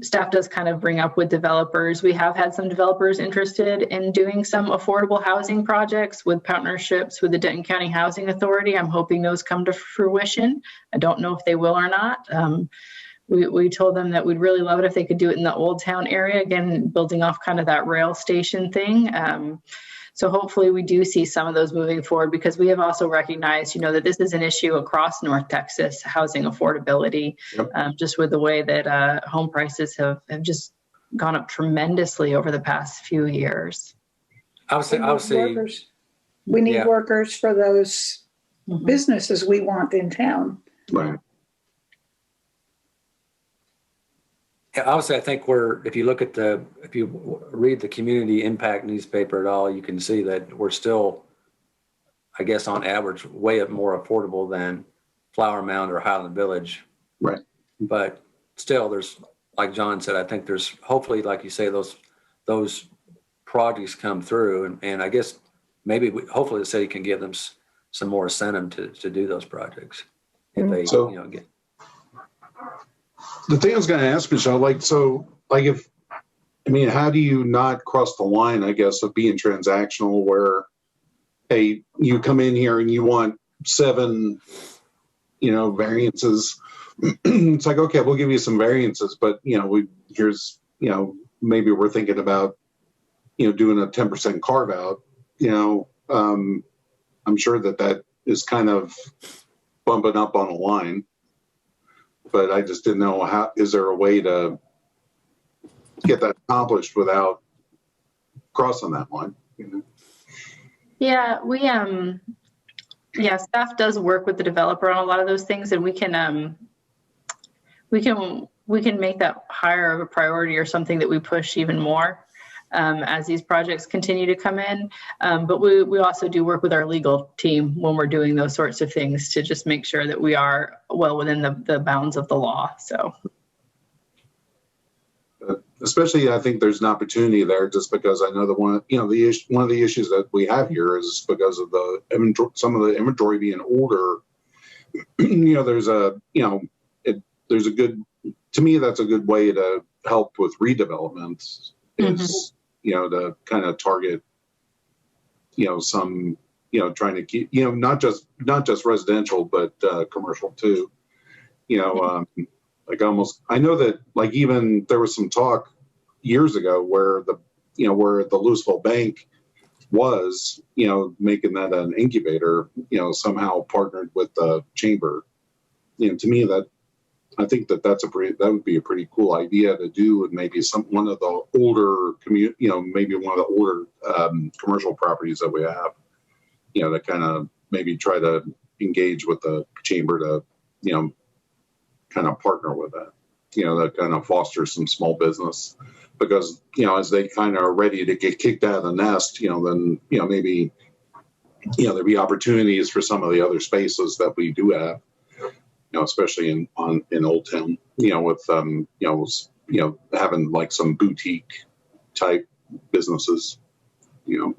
staff does kind of bring up with developers. We have had some developers interested in doing some affordable housing projects with partnerships with the Denton County Housing Authority. I'm hoping those come to fruition. I don't know if they will or not. We told them that we'd really love it if they could do it in the Old Town area, again, building off kind of that rail station thing. So hopefully we do see some of those moving forward, because we have also recognized, you know, that this is an issue across North Texas, housing affordability, just with the way that home prices have just gone up tremendously over the past few years. We need workers for those businesses we want in town. Right. Yeah, obviously, I think if you read the community impact newspaper at all, you can see that we're still, I guess, on average, way up more affordable than Flower Mound or Highland Village. Right. But still, there's, like John said, I think there's hopefully, like you say, those projects come through, and I guess maybe hopefully the city can give them some more incentive to do those projects if they get. The thing I was going to ask, Michelle, how do you not cross the line, I guess, of being transactional where, hey, you come in here and you want 7, variances. It's like, okay, we'll give you some variances, but, maybe we're thinking about, doing a 10% carve out, I'm sure that is kind of bumping up on a line. But I just didn't know is there a way to get that accomplished without crossing that line? Yeah, staff does work with the developer on a lot of those things, and we can make that higher of a priority or something that we push even more as these projects continue to come in. But we also do work with our legal team when we're doing those sorts of things to just make sure that we are well within the bounds of the law. So, especially, I think there's an opportunity there, just because I know that one of the issues that we have here is because of some of the inventory being older. There's a good, to me, that's a good way to help with redevelopment. Is to kind of target some trying to keep not just residential but commercial too. I know that even there was some talk years ago where the Lewisville Bank was making that an incubator, somehow partnered with the chamber. To me, that I think that would be a pretty cool idea to do, and maybe one of the older commercial properties that we have, to kind of maybe try to engage with the chamber to, kind of partner with that, that kind of foster some small business, because, as they kind of are ready to get kicked out of the nest, then, maybe, there'd be opportunities for some of the other spaces that we do have. Especially in Old Town, with having some boutique type businesses, that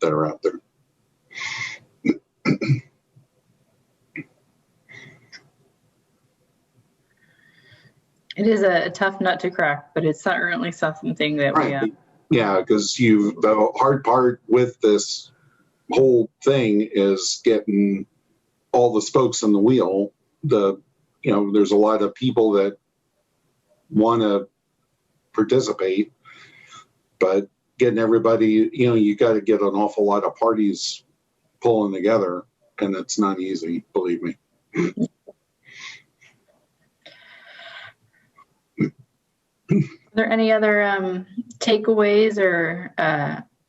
are out there. it is a tough nut to crack, but it's certainly something that right. Because the hard part with this whole thing is getting all the spokes in the wheel. There's a lot of people that want to participate, but getting everybody, you got to get an awful lot of parties pulling together, and it's not easy, believe me. Are there any other takeaways or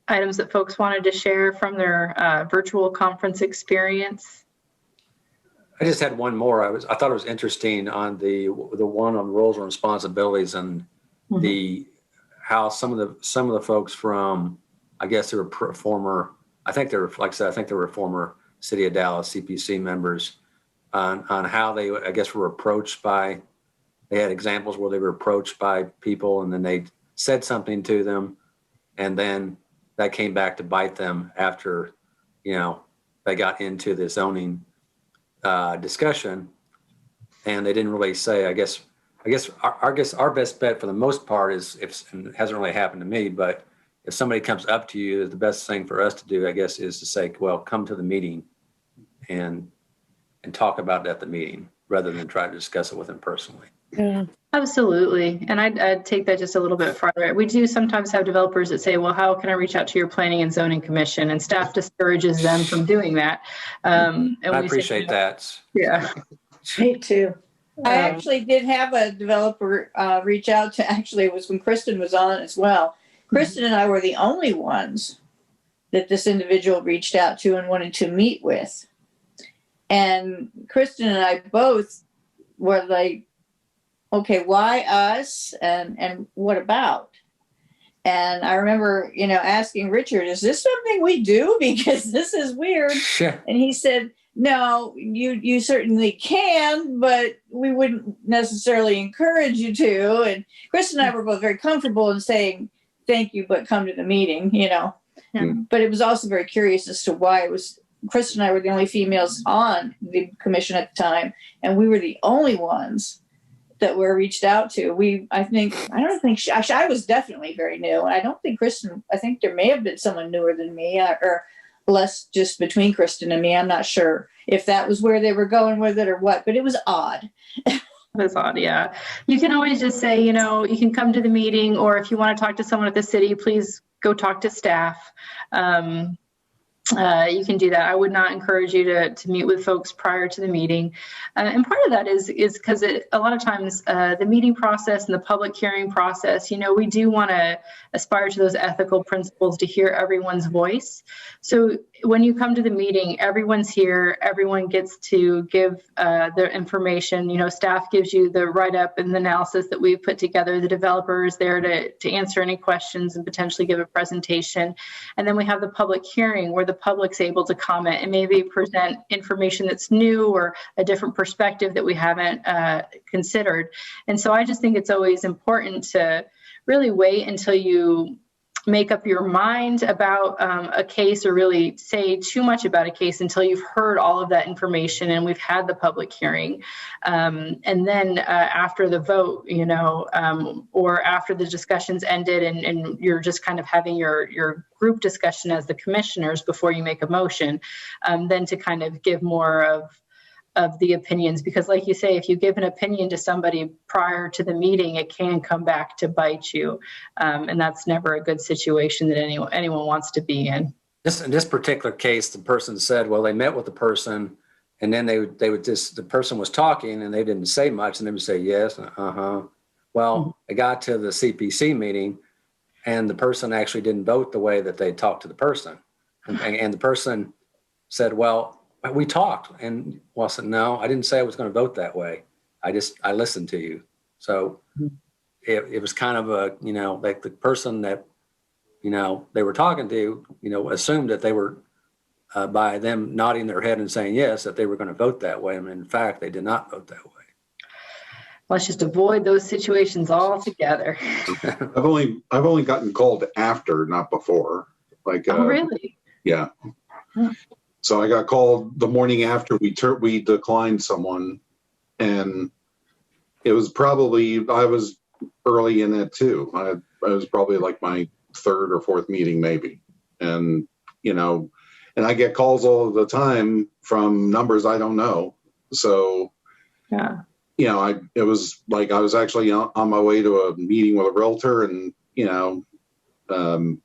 items that folks wanted to share from their virtual conference experience? I just had one more. I thought it was interesting on the one on roles and responsibilities, and how some of the folks from, I guess they were former, I think they were, like I said, I think they were former City of Dallas CPC members, on how they, I guess, were approached by. They had examples where they were approached by people, and then they said something to them, and then that came back to bite them after, they got into the zoning discussion, and they didn't really say. I guess our best bet for the most part is, and it hasn't really happened to me, but if somebody comes up to you, the best thing for us to do, I guess, is to say, well, come to the meeting and talk about it at the meeting. rather than try to discuss it with him personally. Yeah. Absolutely. And I'd take that just a little bit farther. We do sometimes have developers that say, well, how can I reach out to your planning and zoning commission? And staff discourages them from doing that. And I we say, appreciate that. Yeah. Me too. I actually did have a developer reach out to, actually, it was when Kristen was on as well. Kristen and I were the only ones that this individual reached out to and wanted to meet with. And Kristen and I both were like, okay, why us? And what about? And I remember, asking Richard, is this something we do? Because this is weird. Yeah. And he said, no, you certainly can, but we wouldn't necessarily encourage you to. And Chris and I were both very comfortable in saying, thank you, but come to the meeting, Yeah. But it was also very curious as to why it was, Chris and I were the only females on the commission at the time, and we were the only ones that were reached out to. I was definitely very new. And I don't think Kristen, I think there may have been someone newer than me, or less just between Kristen and me. I'm not sure if that was where they were going with it or what, but it was odd. That's odd, yeah. You can always just say, you can come to the meeting, or if you want to talk to someone at the city, please go talk to staff. You can do that. I would not encourage you to meet with folks prior to the meeting. And part of that is because a lot of times the meeting process and the public hearing process, we do want to aspire to those ethical principles to hear everyone's voice. So when you come to the meeting, everyone's here, everyone gets to give their information. Staff gives you the write-up and the analysis that we've put together. The developer is there to answer any questions and potentially give a presentation. And then we have the public hearing where the public's able to comment and maybe present information that's new or a different perspective that we haven't considered. And so I just think it's always important to really wait until you make up your mind about a case, or really say too much about a case until you've heard all of that information and we've had the public hearing. And then after the vote, or after the discussion's ended and you're just kind of having your group discussion as the commissioners before you make a motion, then to kind of give more of the opinions, because like you say, if you give an opinion to somebody prior to the meeting, it can come back to bite you. And that's never a good situation that anyone wants to be in. In this particular case, the person said, well, they met with the person and then they would just, the person was talking and they didn't say much and they would say, yes, Well, it got to the CPC meeting and the person actually didn't vote the way that they talked to the person. And the person said, well, we talked, and I said, no, I didn't say I was going to vote that way. I listened to you. So it was kind of a, like the person that, they were talking to, assumed that they were, by them nodding their head and saying yes, that they were going to vote that way. And in fact, they did not vote that way. Let's just avoid those situations altogether. I've only gotten called after, not before. Like, oh, really? Yeah. Huh. So I got called the morning after we declined someone, and it was probably, I was early in it too. I was probably like my third or fourth meeting maybe. And, and I get calls all of the time from numbers I don't know. So, yeah, it was like, I was actually on my way to a meeting with a realtor, and,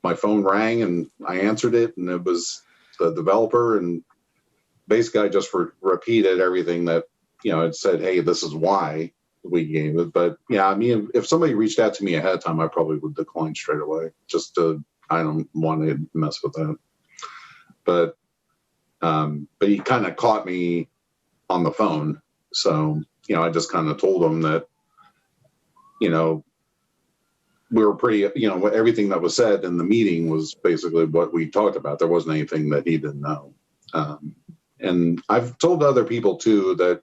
my phone rang and I answered it, and it was the developer, and basically I just repeated everything that, it said, hey, this is why we gave it. But yeah, I mean, if somebody reached out to me ahead of time, I probably would decline straight away. I don't want to mess with that. But he kind of caught me on the phone. So, I just kind of told him that, we were pretty, everything that was said in the meeting was basically what we talked about. There wasn't anything that he didn't know. And I've told other people too that,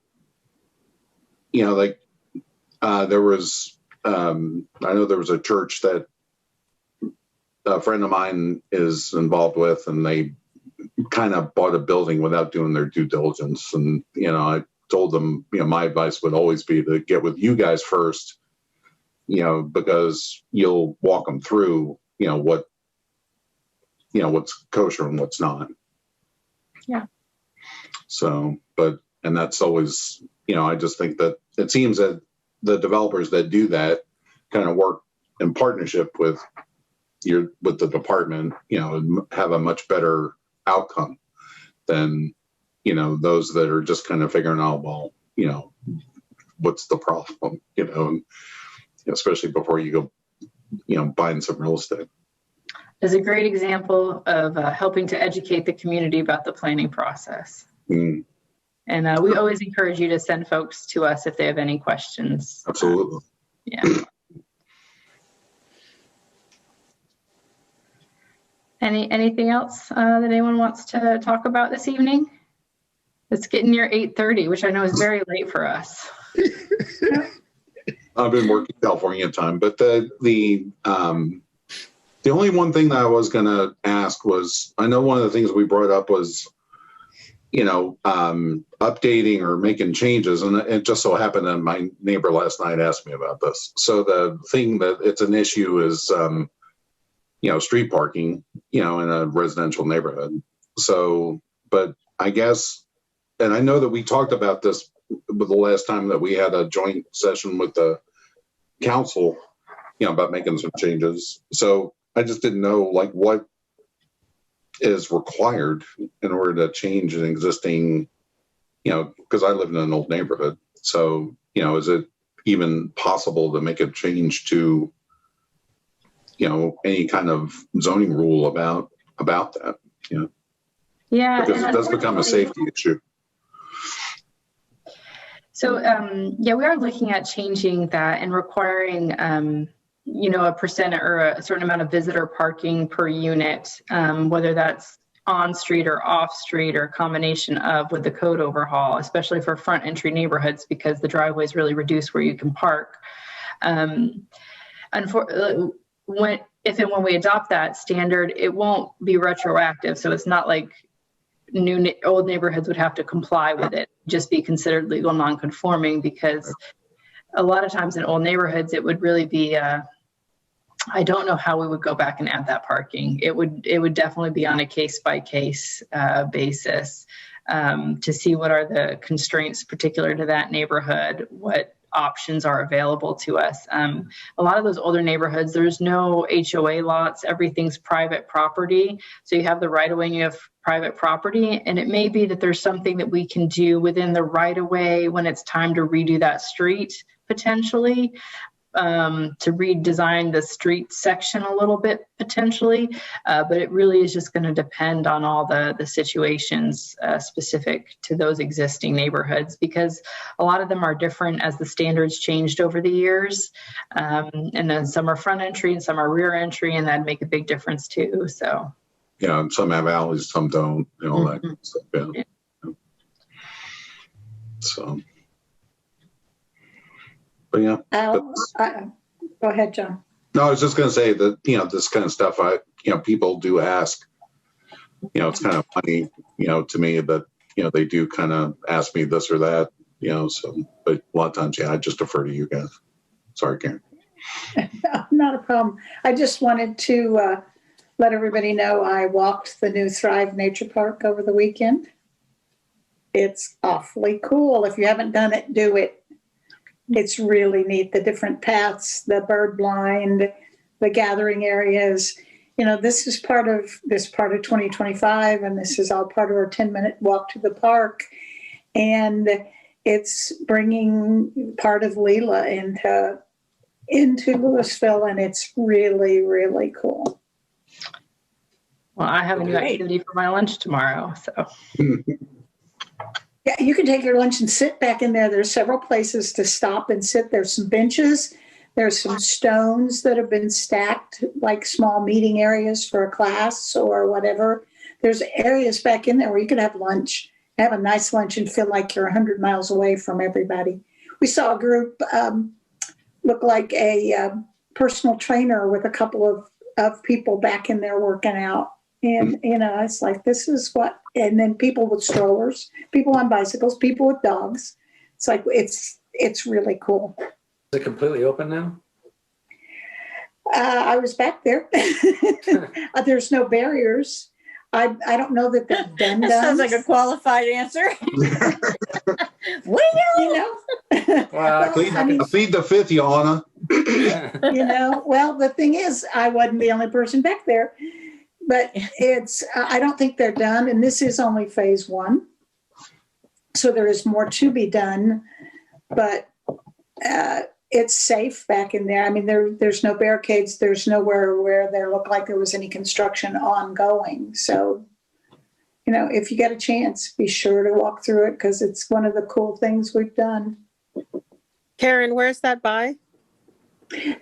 there was, I know there was a church that a friend of mine is involved with, and they kind of bought a building without doing their due diligence. And, I told them, my advice would always be to get with you guys first, because you'll walk them through, what's kosher and what's not. Yeah. So, and that's always I just think that it seems that the developers that do that kind of work in partnership with the department, and have a much better outcome than, those that are just kind of figuring out, well, what's the problem, and especially before you go, buying some real estate. Is a great example of helping to educate the community about the planning process. Mm. And we always encourage you to send folks to us if they have any questions. Absolutely. Yeah. Anything else that anyone wants to talk about this evening? It's getting near 8:30, which I know is very late for us. I've been working California time, but the only one thing that I was going to ask was, I know one of the things we brought up was, updating or making changes. And it just so happened that my neighbor last night asked me about this. So the thing that it's an issue is, street parking, in a residential neighborhood. So, but I guess, and I know that we talked about this the last time that we had a joint session with the council, about making some changes. So I just didn't know what is required in order to change an existing, because I live in an old neighborhood. So, is it even possible to make a change to, any kind of zoning rule about that? Yeah. Because it does become a safety issue. So, we are looking at changing that and requiring, a percent or a certain amount of visitor parking per unit, whether that's on street or off street or a combination of with the code overhaul, especially for front entry neighborhoods, because the driveways really reduce where you can park. Unfortunately, if and when we adopt that standard, it won't be retroactive. So it's not like old neighborhoods would have to comply with it, just be considered legal non-conforming, because a lot of times in old neighborhoods, it would really be, I don't know how we would go back and add that parking. It would definitely be on a case-by-case basis to see what are the constraints particular to that neighborhood, what options are available to us. A lot of those older neighborhoods, there's no HOA lots, everything's private property. So you have the right of way and you have private property, and it may be that there's something that we can do within the right of way when it's time to redo that street, potentially, to redesign the street section a little bit, potentially. But it really is just going to depend on all the situations specific to those existing neighborhoods, because a lot of them are different as the standards changed over the years. And then some are front entry and some are rear entry, and that'd make a big difference too. So. Yeah, some have alleys, some don't, all that kind of stuff. Yeah. So. But yeah. Go ahead, John. No, I was just going to say that, this kind of stuff, people do ask, it's kind of funny, to me that, they do kind of ask me this or that, so, but a lot of times, I just defer to you guys. Sorry, Karen. Not a problem. I just wanted to let everybody know I walked the new Thrive Nature Park over the weekend. It's awfully cool. If you haven't done it, do it. It's really neat. The different paths, the bird blind, the gathering areas. This is part of 2025, and this is all part of our 10-minute walk to the park. And it's bringing part of Leela into Lewisville, and it's really, really cool. Well, I have a new activity for my lunch tomorrow, so. Yeah, you can take your lunch and sit back in there. There's several places to stop and sit. There's some benches. There's some stones that have been stacked, like small meeting areas for a class or whatever. There's areas back in there where you could have lunch, have a nice lunch, and feel like you're 100 miles away from everybody. We saw a group look like a personal trainer with a couple of people back in there working out. And, it's like, this is what, and then people with strollers, people on bicycles, people with dogs. It's like, it's really cool. Is it completely open now? I was back there. There's no barriers. I don't know that they've been done. That sounds like a qualified answer. Well, Feed the fifth, Yana. Well, the thing is, I wasn't the only person back there, but I don't think they're done. And this is only phase one. So there is more to be done, but it's safe back in there. I mean, there's no barricades. There's nowhere where there looked like there was any construction ongoing. So, if you get a chance, be sure to walk through it because it's one of the cool things we've done. Karen, where's that by?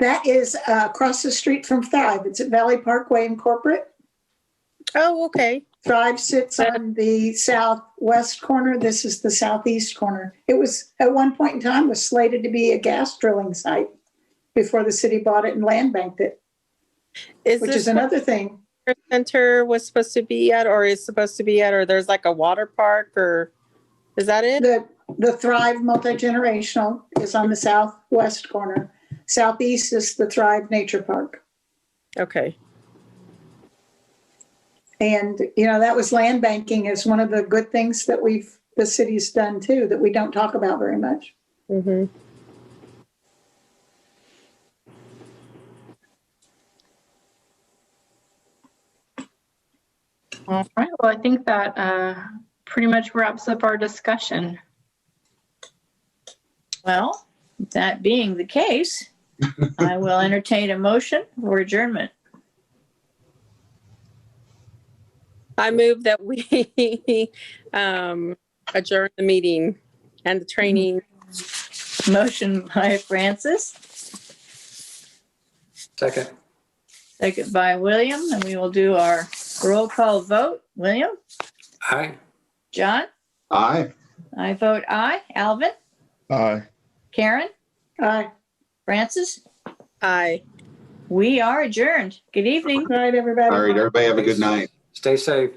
That is across the street from Thrive. It's at Valley Parkway in Corporate. Oh, okay. Thrive sits on the southwest corner. This is the southeast corner. It was at one point in time was slated to be a gas drilling site before the city bought it and land banked it, which is another thing. Center was supposed to be at, or is supposed to be at, or there's like a water park, or is that it? The Thrive Multi-Generational is on the southwest corner. Southeast is the Thrive Nature Park. Okay. And, that was land banking is one of the good things that the city's done too, that we don't talk about very much. Mm-hmm. All right. Well, I think that pretty much wraps up our discussion. Well, that being the case, I will entertain a motion for adjournment. I move that we adjourn the meeting and the training. Motion by Francis, Second. second by William, and we will do our roll call vote. William? Aye. John? Aye. I vote aye. Alvin? Aye. Karen? Aye. Francis? Aye. We are adjourned. Good evening. Good night, everybody. All right, everybody have a good night. Stay safe.